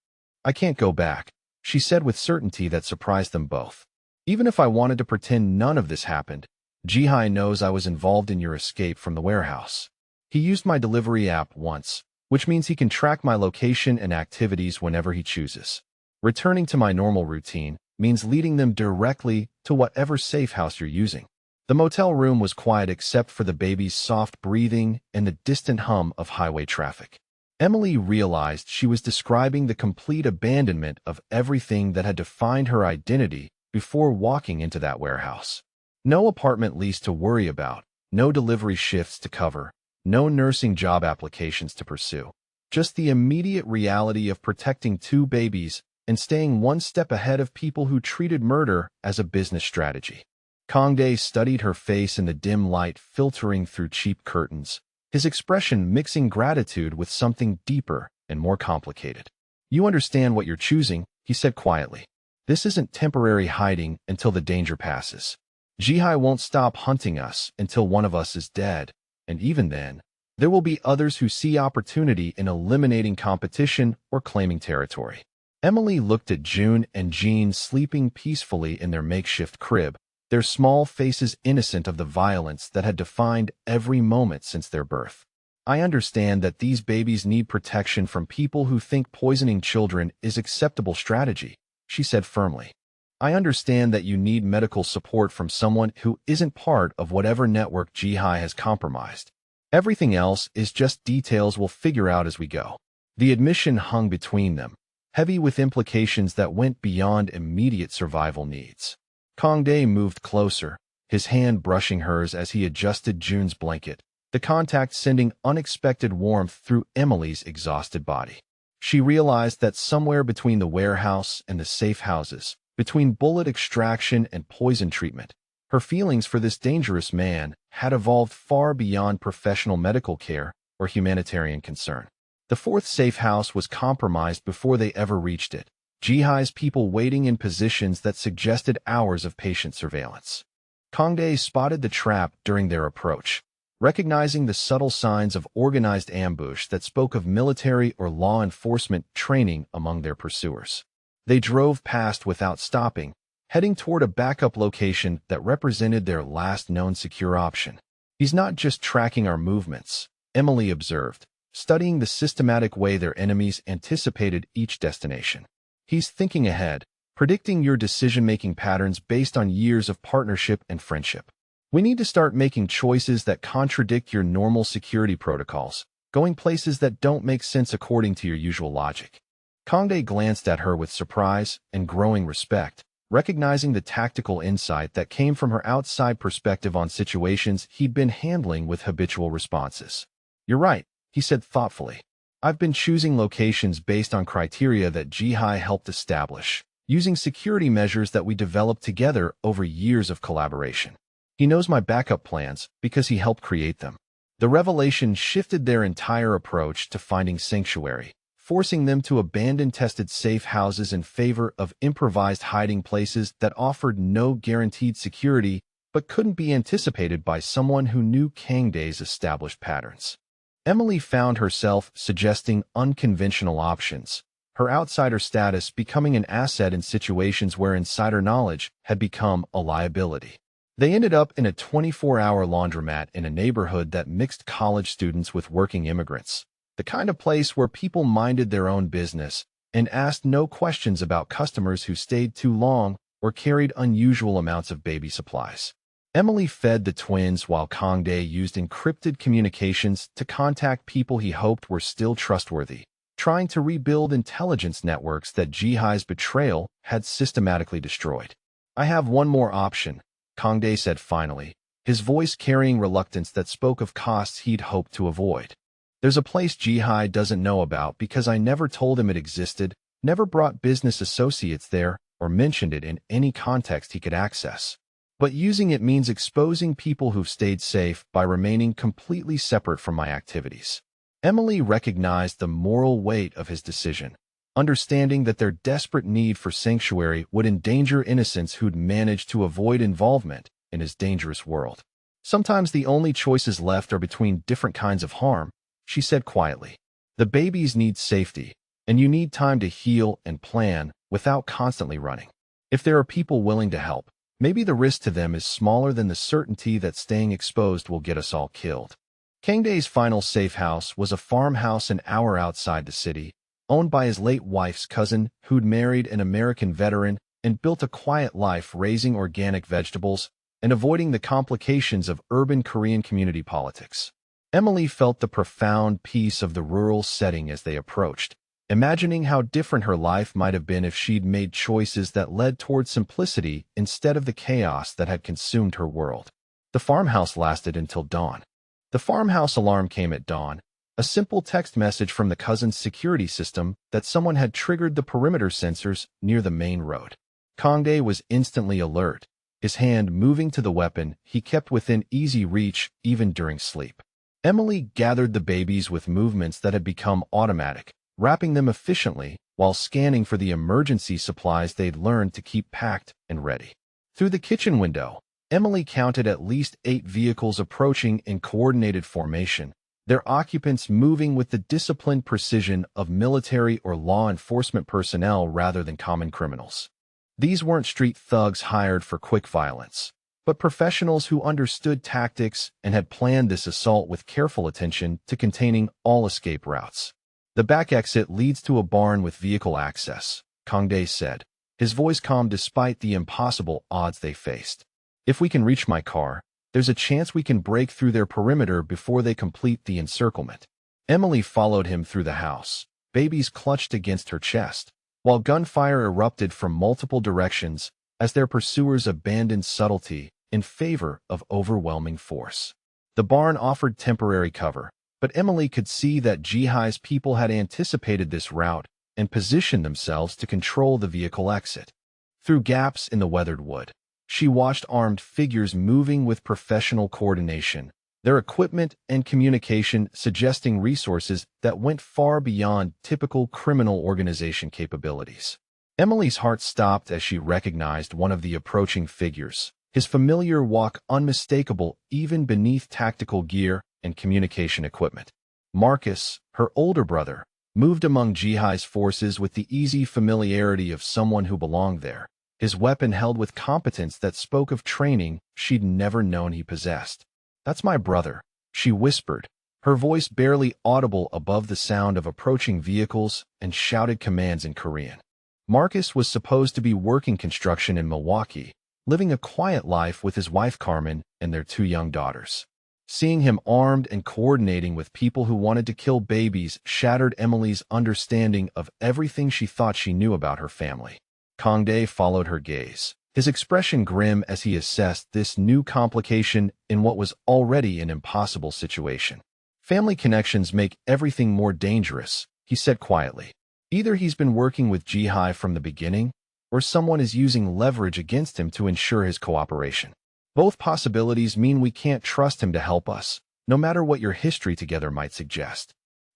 "I can't go back," she said with certainty that surprised them both. "Even if I wanted to pretend none of this happened, Jihai knows I was involved in your escape from the warehouse. He used my delivery app once, which means he can track my location and activities whenever he chooses. Returning to my normal routine means leading them directly to whatever safe house you're using." The motel room was quiet except for the baby's soft breathing and the distant hum of highway traffic. Emily realized she was describing the complete abandonment of everything that had defined her identity before walking into that warehouse. No apartment lease to worry about, no delivery shifts to cover, no nursing job applications to pursue. Just the immediate reality of protecting 2 babies and staying one step ahead of people who treated murder as a business strategy. Kangdae studied her face in the dim light filtering through cheap curtains, his expression mixing gratitude with something deeper and more complicated. "You understand what you're choosing," he said quietly. "This isn't temporary hiding until the danger passes. Jihai won't stop hunting us until one of us is dead, and even then, there will be others who see opportunity in eliminating competition or claiming territory." Emily looked at June and Jean sleeping peacefully in their makeshift crib, their small faces innocent of the violence that had defined every moment since their birth. I understand that these babies need protection from people who think poisoning children is acceptable strategy, she said firmly. I understand that you need medical support from someone who isn't part of whatever network Jihai has compromised. Everything else is just details we'll figure out as we go. The admission hung between them, heavy with implications that went beyond immediate survival needs. Kangdae moved closer, his hand brushing hers as he adjusted June's blanket, the contact sending unexpected warmth through Emily's exhausted body. She realized that somewhere between the warehouse and the safe houses, between bullet extraction and poison treatment, her feelings for this dangerous man had evolved far beyond professional medical care or humanitarian concern. The fourth safe house was compromised before they ever reached it, Jihai's people waiting in positions that suggested hours of patient surveillance. Kangdae spotted the trap during their approach, recognizing the subtle signs of organized ambush that spoke of military or law enforcement training among their pursuers. They drove past without stopping, heading toward a backup location that represented their last known secure option. He's not just tracking our movements, Emily observed, studying the systematic way their enemies anticipated each destination. He's thinking ahead, predicting your decision-making patterns based on years of partnership and friendship. We need to start making choices that contradict your normal security protocols, going places that don't make sense according to your usual logic. Kangdae glanced at her with surprise and growing respect, recognizing the tactical insight that came from her outside perspective on situations he'd been handling with habitual responses. You're right, he said thoughtfully. I've been choosing locations based on criteria that Jihai helped establish, using security measures that we developed together over years of collaboration. He knows my backup plans because he helped create them. The revelation shifted their entire approach to finding sanctuary, forcing them to abandon tested safe houses in favor of improvised hiding places that offered no guaranteed security but couldn't be anticipated by someone who knew Kangdae's established patterns. Emily found herself suggesting unconventional options, her outsider status becoming an asset in situations where insider knowledge had become a liability. They ended up in a 24-hour laundromat in a neighborhood that mixed college students with working immigrants, the kind of place where people minded their own business and asked no questions about customers who stayed too long or carried unusual amounts of baby supplies. Emily fed the twins while Kangdae used encrypted communications to contact people he hoped were still trustworthy, trying to rebuild intelligence networks that Jihai's betrayal had systematically destroyed. I have one more option, Kangdae said finally, his voice carrying reluctance that spoke of costs he'd hoped to avoid. There's a place Jihai doesn't know about because I never told him it existed, never brought business associates there, or mentioned it in any context he could access. But using it means exposing people who've stayed safe by remaining completely separate from my activities. Emily recognized the moral weight of his decision, understanding that their desperate need for sanctuary would endanger innocents who'd managed to avoid involvement in his dangerous world. Sometimes the only choices left are between different kinds of harm, she said quietly. The babies need safety, and you need time to heal and plan without constantly running. If there are people willing to help, maybe the risk to them is smaller than the certainty that staying exposed will get us all killed. Kangdae's final safe house was a farmhouse an hour outside the city, owned by his late wife's cousin who'd married an American veteran and built a quiet life raising organic vegetables and avoiding the complications of urban Korean community politics. Emily felt the profound peace of the rural setting as they approached, imagining how different her life might have been if she'd made choices that led toward simplicity instead of the chaos that had consumed her world. The farmhouse lasted until dawn. The farmhouse alarm came at dawn, a simple text message from the cousin's security system that someone had triggered the perimeter sensors near the main road. Kangdae was instantly alert, his hand moving to the weapon he kept within easy reach even during sleep. Emily gathered the babies with movements that had become automatic, wrapping them efficiently while scanning for the emergency supplies they'd learned to keep packed and ready. Through the kitchen window, Emily counted at least 8 vehicles approaching in coordinated formation, their occupants moving with the disciplined precision of military or law enforcement personnel rather than common criminals. These weren't street thugs hired for quick violence, but professionals who understood tactics and had planned this assault with careful attention to containing all escape routes. The back exit leads to a barn with vehicle access, Kangdae said, his voice calm despite the impossible odds they faced. If we can reach my car, there's a chance we can break through their perimeter before they complete the encirclement. Emily followed him through the house, babies clutched against her chest, while gunfire erupted from multiple directions as their pursuers abandoned subtlety in favor of overwhelming force. The barn offered temporary cover, but Emily could see that Jihai's people had anticipated this route and positioned themselves to control the vehicle exit. Through gaps in the weathered wood, she watched armed figures moving with professional coordination, their equipment and communication suggesting resources that went far beyond typical criminal organization capabilities. Emily's heart stopped as she recognized one of the approaching figures, his familiar walk unmistakable even beneath tactical gear and communication equipment. Marcus, her older brother, moved among Jihai's forces with the easy familiarity of someone who belonged there, his weapon held with competence that spoke of training she'd never known he possessed. "That's my brother," she whispered, her voice barely audible above the sound of approaching vehicles and shouted commands in Korean. Marcus was supposed to be working construction in Milwaukee, living a quiet life with his wife Carmen and their 2 young daughters. Seeing him armed and coordinating with people who wanted to kill babies shattered Emily's understanding of everything she thought she knew about her family. Kangdae followed her gaze, his expression grim as he assessed this new complication in what was already an impossible situation. "Family connections make everything more dangerous," he said quietly. "Either he's been working with Jihai from the beginning, or someone is using leverage against him to ensure his cooperation. Both possibilities mean we can't trust him to help us, no matter what your history together might suggest."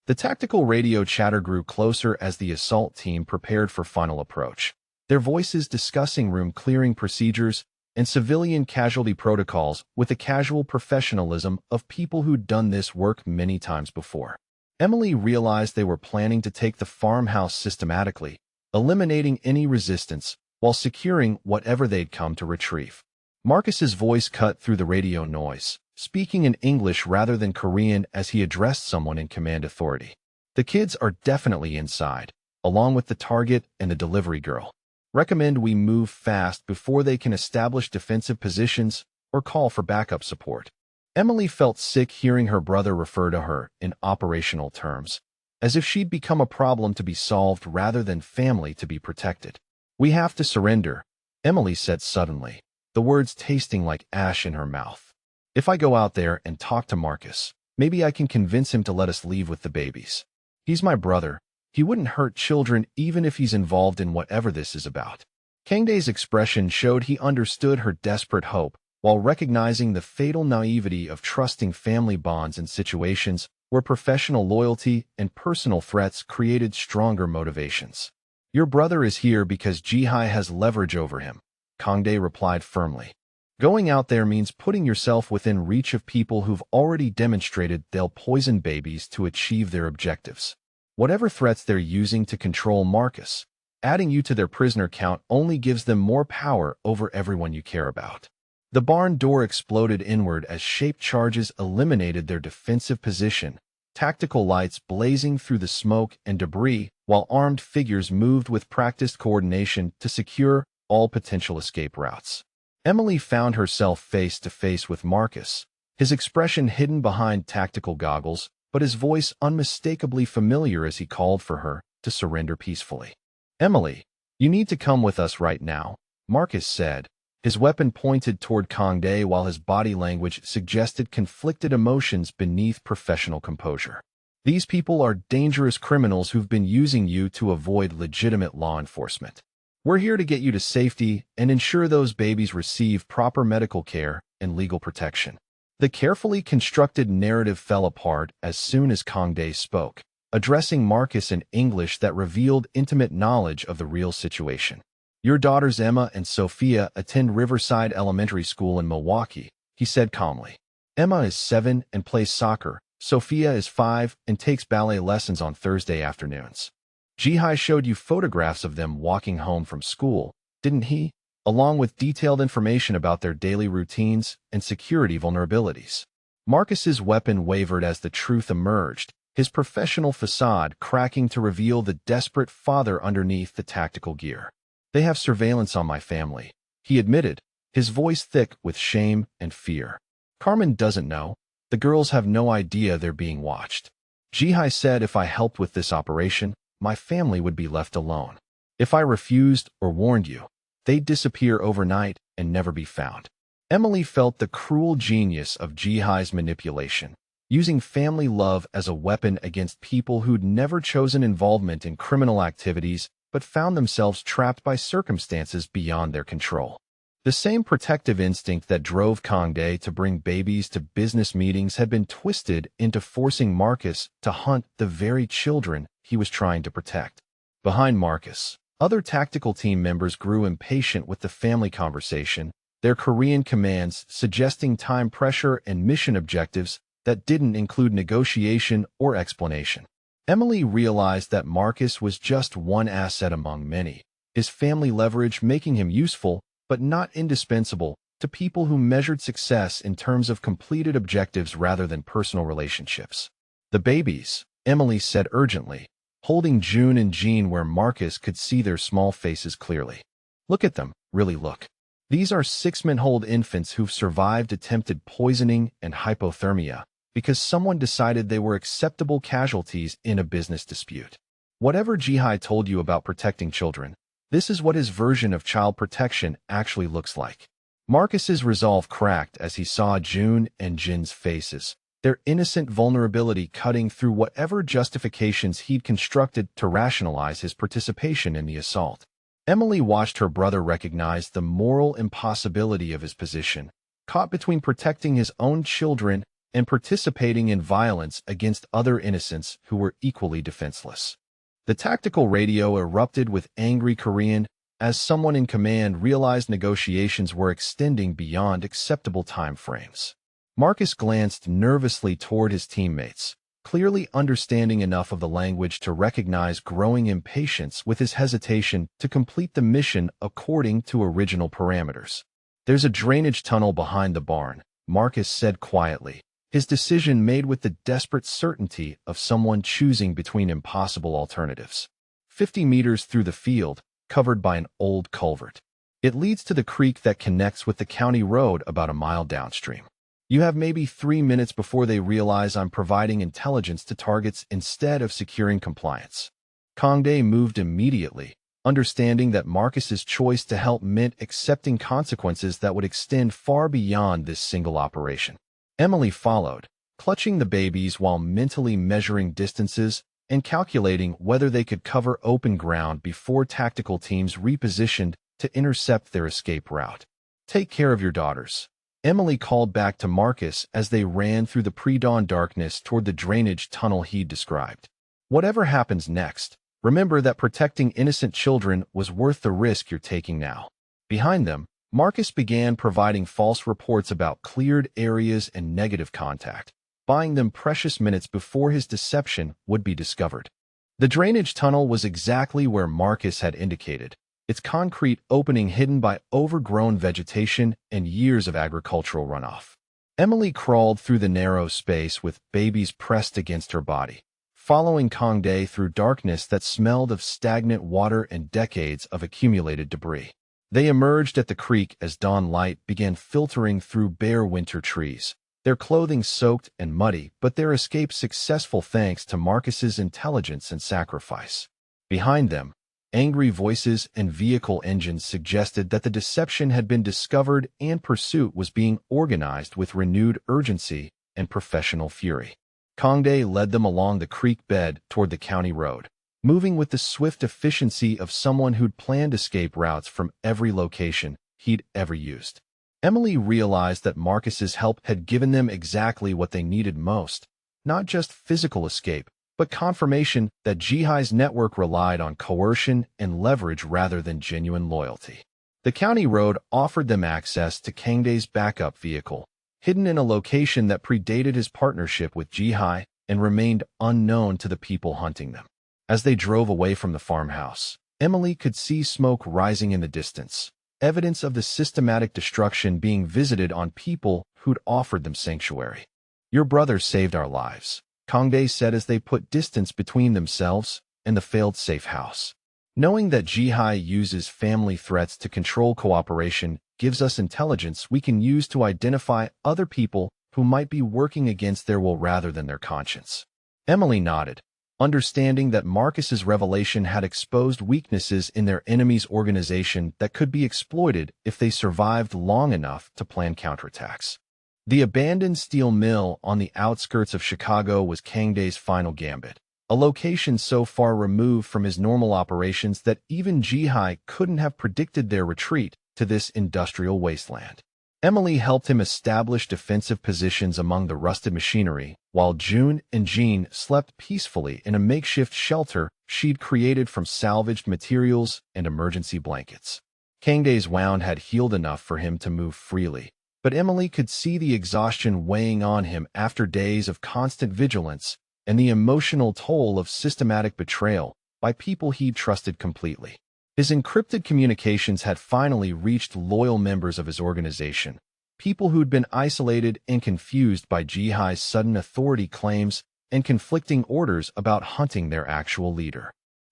The tactical radio chatter grew closer as the assault team prepared for final approach, their voices discussing room-clearing procedures and civilian casualty protocols with the casual professionalism of people who'd done this work many times before. Emily realized they were planning to take the farmhouse systematically, eliminating any resistance while securing whatever they'd come to retrieve. Marcus's voice cut through the radio noise, speaking in English rather than Korean as he addressed someone in command authority. "The kids are definitely inside, along with the target and the delivery girl. Recommend we move fast before they can establish defensive positions or call for backup support." Emily felt sick hearing her brother refer to her in operational terms, as if she'd become a problem to be solved rather than family to be protected. "We have to surrender," Emily said suddenly, the words tasting like ash in her mouth. "If I go out there and talk to Marcus, maybe I can convince him to let us leave with the babies. He's my brother. He wouldn't hurt children even if he's involved in whatever this is about." Kangdae's expression showed he understood her desperate hope, while recognizing the fatal naivety of trusting family bonds in situations where professional loyalty and personal threats created stronger motivations. "Your brother is here because Jihai has leverage over him," Kangdae replied firmly. "Going out there means putting yourself within reach of people who've already demonstrated they'll poison babies to achieve their objectives. Whatever threats they're using to control Marcus, adding you to their prisoner count only gives them more power over everyone you care about." The barn door exploded inward as shaped charges eliminated their defensive position, tactical lights blazing through the smoke and debris, while armed figures moved with practiced coordination to secure all potential escape routes. Emily found herself face to face with Marcus, his expression hidden behind tactical goggles, but his voice unmistakably familiar as he called for her to surrender peacefully. "Emily, you need to come with us right now," Marcus said, his weapon pointed toward Kangdae while his body language suggested conflicted emotions beneath professional composure. "These people are dangerous criminals who've been using you to avoid legitimate law enforcement. We're here to get you to safety and ensure those babies receive proper medical care and legal protection." The carefully constructed narrative fell apart as soon as Kangdae spoke, addressing Marcus in English that revealed intimate knowledge of the real situation. "Your daughters Emma and Sophia attend Riverside Elementary School in Milwaukee," he said calmly. "Emma is 7 and plays soccer. Sophia is 5 and takes ballet lessons on Thursday afternoons. Jihai showed you photographs of them walking home from school, didn't he?" along with detailed information about their daily routines and security vulnerabilities. Marcus's weapon wavered as the truth emerged, his professional facade cracking to reveal the desperate father underneath the tactical gear. "They have surveillance on my family," he admitted, his voice thick with shame and fear. "Carmen doesn't know. The girls have no idea they're being watched. Jihai said if I helped with this operation, my family would be left alone. If I refused or warned you, they'd disappear overnight and never be found." Emily felt the cruel genius of Jihai's manipulation, using family love as a weapon against people who'd never chosen involvement in criminal activities but found themselves trapped by circumstances beyond their control. The same protective instinct that drove Kangdae to bring babies to business meetings had been twisted into forcing Marcus to hunt the very children he was trying to protect. Behind Marcus, other tactical team members grew impatient with the family conversation, their Korean commands suggesting time pressure and mission objectives that didn't include negotiation or explanation. Emily realized that Marcus was just one asset among many, his family leverage making him useful but not indispensable to people who measured success in terms of completed objectives rather than personal relationships. "The babies," Emily said urgently, holding June and Jean where Marcus could see their small faces clearly. "Look at them, really look. These are 6-month-old infants who've survived attempted poisoning and hypothermia because someone decided they were acceptable casualties in a business dispute. Whatever Jihai told you about protecting children, this is what his version of child protection actually looks like." Marcus's resolve cracked as he saw June and Jin's faces, their innocent vulnerability cutting through whatever justifications he'd constructed to rationalize his participation in the assault. Emily watched her brother recognize the moral impossibility of his position, caught between protecting his own children and participating in violence against other innocents who were equally defenseless. The tactical radio erupted with angry Korean as someone in command realized negotiations were extending beyond acceptable time frames. Marcus glanced nervously toward his teammates, clearly understanding enough of the language to recognize growing impatience with his hesitation to complete the mission according to original parameters. "There's a drainage tunnel behind the barn," Marcus said quietly, his decision made with the desperate certainty of someone choosing between impossible alternatives. 50 meters through the field, covered by an old culvert. It leads to the creek that connects with the county road about a mile downstream. You have maybe 3 minutes before they realize I'm providing intelligence to targets instead of securing compliance. Kangdae moved immediately, understanding that Marcus's choice to help meant accepting consequences that would extend far beyond this single operation. Emily followed, clutching the babies while mentally measuring distances and calculating whether they could cover open ground before tactical teams repositioned to intercept their escape route. "Take care of your daughters," Emily called back to Marcus as they ran through the pre-dawn darkness toward the drainage tunnel he'd described. "Whatever happens next, remember that protecting innocent children was worth the risk you're taking now." Behind them, Marcus began providing false reports about cleared areas and negative contact, buying them precious minutes before his deception would be discovered. The drainage tunnel was exactly where Marcus had indicated, its concrete opening hidden by overgrown vegetation and years of agricultural runoff. Emily crawled through the narrow space with babies pressed against her body, following Kangdae through darkness that smelled of stagnant water and decades of accumulated debris. They emerged at the creek as dawn light began filtering through bare winter trees, their clothing soaked and muddy, but their escape successful thanks to Marcus's intelligence and sacrifice. Behind them, angry voices and vehicle engines suggested that the deception had been discovered and pursuit was being organized with renewed urgency and professional fury. Kangdae led them along the creek bed toward the county road, moving with the swift efficiency of someone who'd planned escape routes from every location he'd ever used. Emily realized that Marcus's help had given them exactly what they needed most, not just physical escape, but confirmation that Jihai's network relied on coercion and leverage rather than genuine loyalty. The county road offered them access to Kangdae's backup vehicle, hidden in a location that predated his partnership with Jihai and remained unknown to the people hunting them. As they drove away from the farmhouse, Emily could see smoke rising in the distance, evidence of the systematic destruction being visited on people who'd offered them sanctuary. Your brother saved our lives, Kangdae said as they put distance between themselves and the failed safe house. Knowing that Jihai uses family threats to control cooperation gives us intelligence we can use to identify other people who might be working against their will rather than their conscience. Emily nodded, understanding that Marcus's revelation had exposed weaknesses in their enemy's organization that could be exploited if they survived long enough to plan counterattacks. The abandoned steel mill on the outskirts of Chicago was Kangdae's final gambit, a location so far removed from his normal operations that even Jihai couldn't have predicted their retreat to this industrial wasteland. Emily helped him establish defensive positions among the rusted machinery, while June and Jean slept peacefully in a makeshift shelter she'd created from salvaged materials and emergency blankets. Kangdae's wound had healed enough for him to move freely, but Emily could see the exhaustion weighing on him after days of constant vigilance and the emotional toll of systematic betrayal by people he'd trusted completely. His encrypted communications had finally reached loyal members of his organization, people who'd been isolated and confused by Jihai's sudden authority claims and conflicting orders about hunting their actual leader.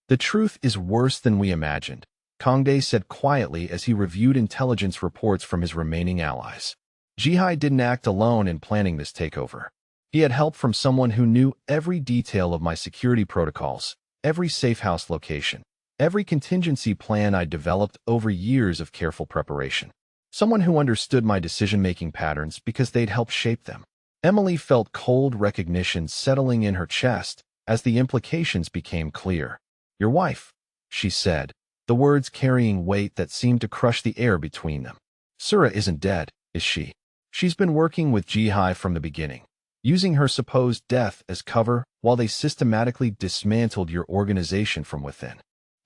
The truth is worse than we imagined, Kangdae said quietly as he reviewed intelligence reports from his remaining allies. Jihai didn't act alone in planning this takeover. He had help from someone who knew every detail of my security protocols, every safe house location, every contingency plan I developed over years of careful preparation. Someone who understood my decision-making patterns because they'd helped shape them. Emily felt cold recognition settling in her chest as the implications became clear. Your wife, she said, the words carrying weight that seemed to crush the air between them. Sura isn't dead, is she? She's been working with Jihai from the beginning, using her supposed death as cover while they systematically dismantled your organization from within.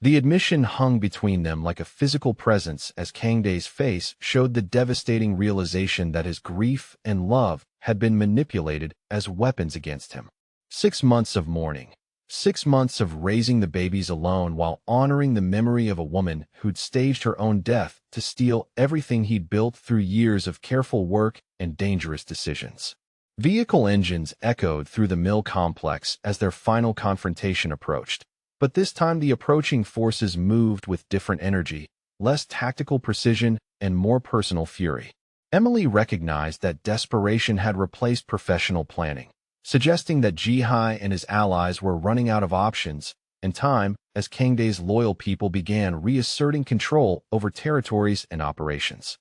The admission hung between them like a physical presence as Kangdae's face showed the devastating realization that his grief and love had been manipulated as weapons against him. 6 months of mourning. 6 months of raising the babies alone while honoring the memory of a woman who'd staged her own death to steal everything he'd built through years of careful work and dangerous decisions. Vehicle engines echoed through the mill complex as their final confrontation approached. But this time the approaching forces moved with different energy, less tactical precision, and more personal fury. Emily recognized that desperation had replaced professional planning, suggesting that Jihai and his allies were running out of options and time as Kangdae's loyal people began reasserting control over territories and operations.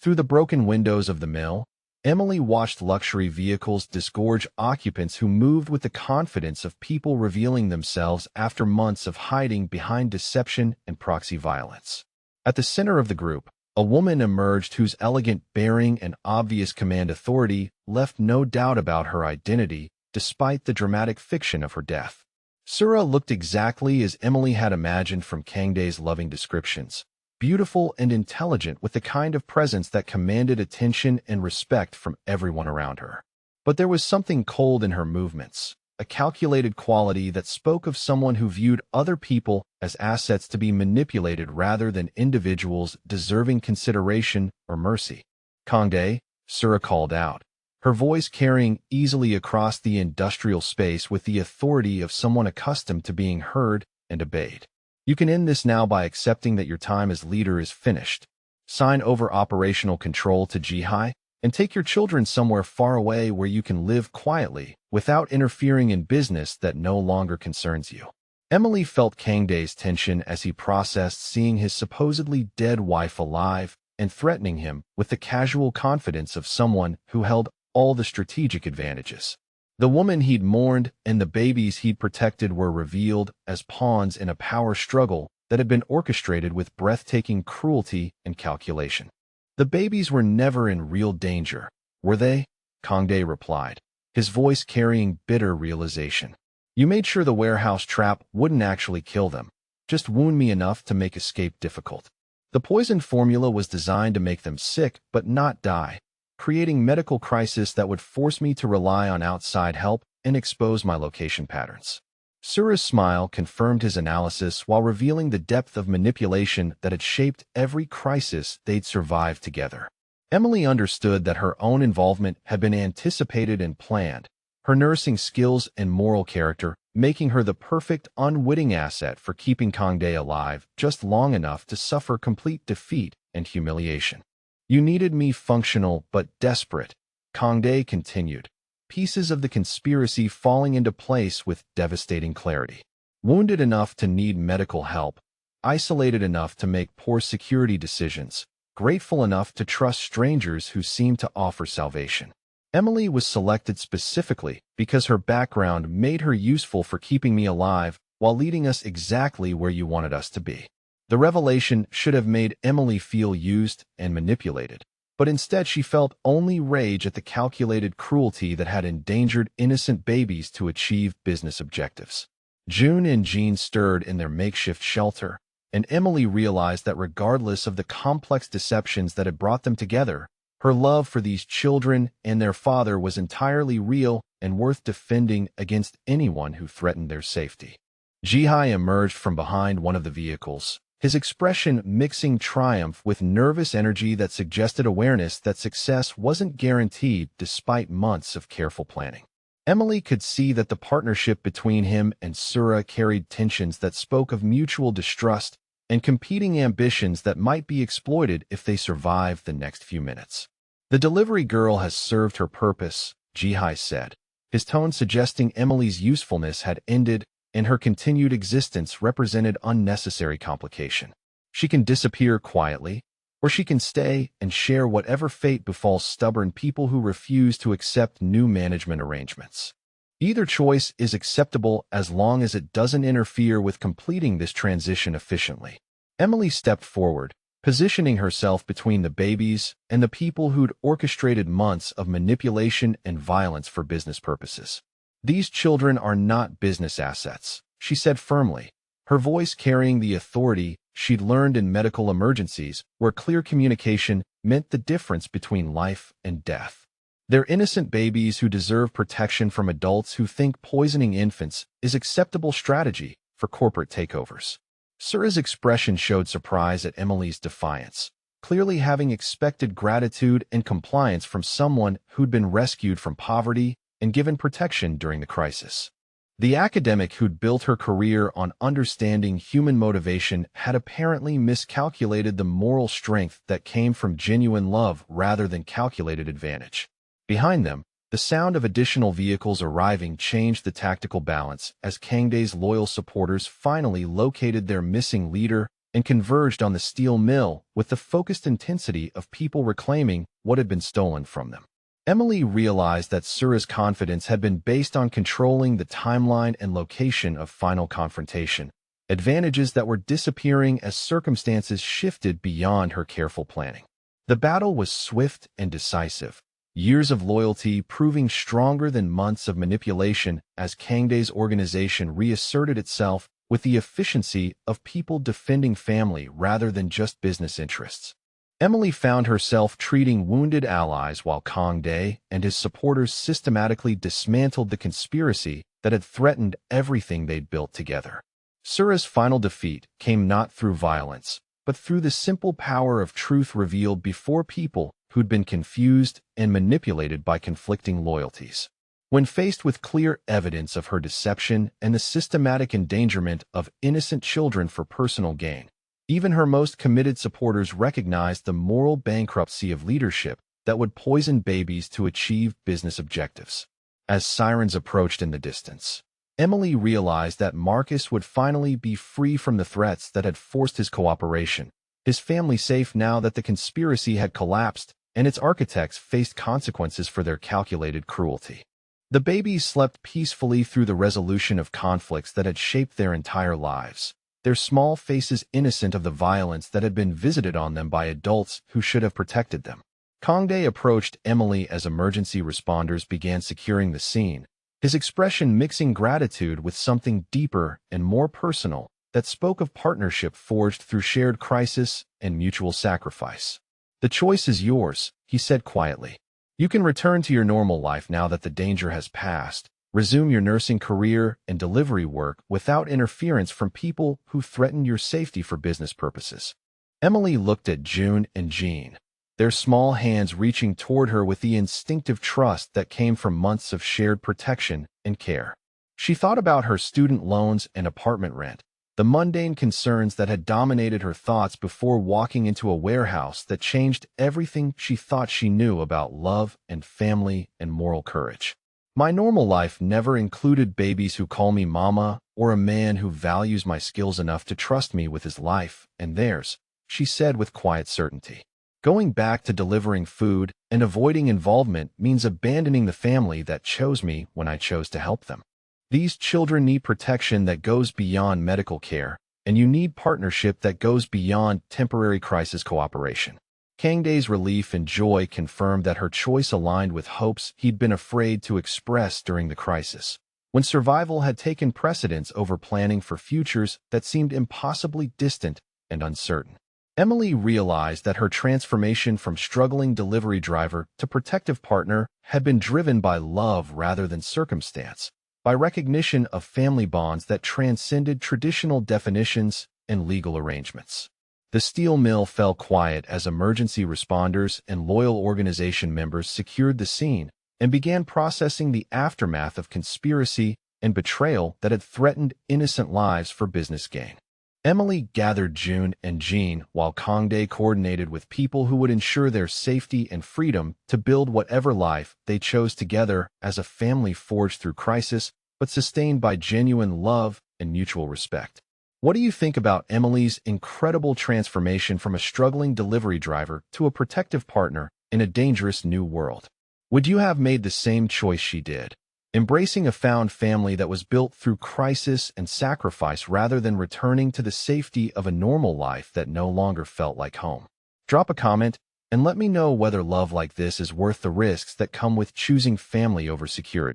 Through the broken windows of the mill, Emily watched luxury vehicles disgorge occupants who moved with the confidence of people revealing themselves after months of hiding behind deception and proxy violence. At the center of the group, a woman emerged whose elegant bearing and obvious command authority left no doubt about her identity despite the dramatic fiction of her death. Sura looked exactly as Emily had imagined from Kangdae's loving descriptions. Beautiful and intelligent with the kind of presence that commanded attention and respect from everyone around her. But there was something cold in her movements, a calculated quality that spoke of someone who viewed other people as assets to be manipulated rather than individuals deserving consideration or mercy. Kangdae, Sura called out, her voice carrying easily across the industrial space with the authority of someone accustomed to being heard and obeyed. You can end this now by accepting that your time as leader is finished. Sign over operational control to Jihai, and take your children somewhere far away where you can live quietly without interfering in business that no longer concerns you. Emily felt Kangdae's tension as he processed seeing his supposedly dead wife alive and threatening him with the casual confidence of someone who held all the strategic advantages. The woman he'd mourned and the babies he'd protected were revealed as pawns in a power struggle that had been orchestrated with breathtaking cruelty and calculation. The babies were never in real danger, were they? Kangdae replied, his voice carrying bitter realization. You made sure the warehouse trap wouldn't actually kill them, just wound me enough to make escape difficult. The poison formula was designed to make them sick but not die, creating medical crisis that would force me to rely on outside help and expose my location patterns. Sura's smile confirmed his analysis while revealing the depth of manipulation that had shaped every crisis they'd survived together. Emily understood that her own involvement had been anticipated and planned, her nursing skills and moral character making her the perfect unwitting asset for keeping Kangdae alive just long enough to suffer complete defeat and humiliation. You needed me functional but desperate, Kangdae continued, pieces of the conspiracy falling into place with devastating clarity. Wounded enough to need medical help, isolated enough to make poor security decisions, grateful enough to trust strangers who seemed to offer salvation. Emily was selected specifically because her background made her useful for keeping me alive while leading us exactly where you wanted us to be. The revelation should have made Emily feel used and manipulated, but instead she felt only rage at the calculated cruelty that had endangered innocent babies to achieve business objectives. June and Jean stirred in their makeshift shelter, and Emily realized that regardless of the complex deceptions that had brought them together, her love for these children and their father was entirely real and worth defending against anyone who threatened their safety. Jihai emerged from behind one of the vehicles, his expression mixing triumph with nervous energy that suggested awareness that success wasn't guaranteed despite months of careful planning. Emily could see that the partnership between him and Sura carried tensions that spoke of mutual distrust and competing ambitions that might be exploited if they survived the next few minutes. The delivery girl has served her purpose, Jihai said, his tone suggesting Emily's usefulness had ended and her continued existence represented unnecessary complication. She can disappear quietly, or she can stay and share whatever fate befalls stubborn people who refuse to accept new management arrangements. Either choice is acceptable as long as it doesn't interfere with completing this transition efficiently. Emily stepped forward, positioning herself between the babies and the people who'd orchestrated months of manipulation and violence for business purposes. These children are not business assets, she said firmly, her voice carrying the authority she'd learned in medical emergencies where clear communication meant the difference between life and death. They're innocent babies who deserve protection from adults who think poisoning infants is acceptable strategy for corporate takeovers. Sura's expression showed surprise at Emily's defiance, clearly having expected gratitude and compliance from someone who'd been rescued from poverty and given protection during the crisis. The academic who'd built her career on understanding human motivation had apparently miscalculated the moral strength that came from genuine love rather than calculated advantage. Behind them, the sound of additional vehicles arriving changed the tactical balance as Kangdae's loyal supporters finally located their missing leader and converged on the steel mill with the focused intensity of people reclaiming what had been stolen from them. Emily realized that Sura's confidence had been based on controlling the timeline and location of final confrontation, advantages that were disappearing as circumstances shifted beyond her careful planning. The battle was swift and decisive, years of loyalty proving stronger than months of manipulation as Kangdae's organization reasserted itself with the efficiency of people defending family rather than just business interests. Emily found herself treating wounded allies while Kangdae and his supporters systematically dismantled the conspiracy that had threatened everything they'd built together. Sura's final defeat came not through violence, but through the simple power of truth revealed before people who'd been confused and manipulated by conflicting loyalties. When faced with clear evidence of her deception and the systematic endangerment of innocent children for personal gain, even her most committed supporters recognized the moral bankruptcy of leadership that would poison babies to achieve business objectives. As sirens approached in the distance, Emily realized that Marcus would finally be free from the threats that had forced his cooperation, his family safe now that the conspiracy had collapsed and its architects faced consequences for their calculated cruelty. The babies slept peacefully through the resolution of conflicts that had shaped their entire lives, their small faces innocent of the violence that had been visited on them by adults who should have protected them. Kangdae approached Emily as emergency responders began securing the scene, his expression mixing gratitude with something deeper and more personal that spoke of partnership forged through shared crisis and mutual sacrifice. "The choice is yours," he said quietly. "You can return to your normal life now that the danger has passed, Resume your nursing career and delivery work without interference from people who threaten your safety for business purposes. Emily looked at June and Jean, their small hands reaching toward her with the instinctive trust that came from months of shared protection and care. She thought about her student loans and apartment rent, the mundane concerns that had dominated her thoughts before walking into a warehouse that changed everything she thought she knew about love and family and moral courage. My normal life never included babies who call me mama or a man who values my skills enough to trust me with his life and theirs, she said with quiet certainty. Going back to delivering food and avoiding involvement means abandoning the family that chose me when I chose to help them. These children need protection that goes beyond medical care, and you need partnership that goes beyond temporary crisis cooperation. Kangday's relief and joy confirmed that her choice aligned with hopes he'd been afraid to express during the crisis, when survival had taken precedence over planning for futures that seemed impossibly distant and uncertain. Emily realized that her transformation from struggling delivery driver to protective partner had been driven by love rather than circumstance, by recognition of family bonds that transcended traditional definitions and legal arrangements. The steel mill fell quiet as emergency responders and loyal organization members secured the scene and began processing the aftermath of conspiracy and betrayal that had threatened innocent lives for business gain. Emily gathered June and Jean while Kangday coordinated with people who would ensure their safety and freedom to build whatever life they chose together as a family forged through crisis but sustained by genuine love and mutual respect. What do you think about Emily's incredible transformation from a struggling delivery driver to a protective partner in a dangerous new world? Would you have made the same choice she did, embracing a found family that was built through crisis and sacrifice rather than returning to the safety of a normal life that no longer felt like home? Drop a comment and let me know whether love like this is worth the risks that come with choosing family over security.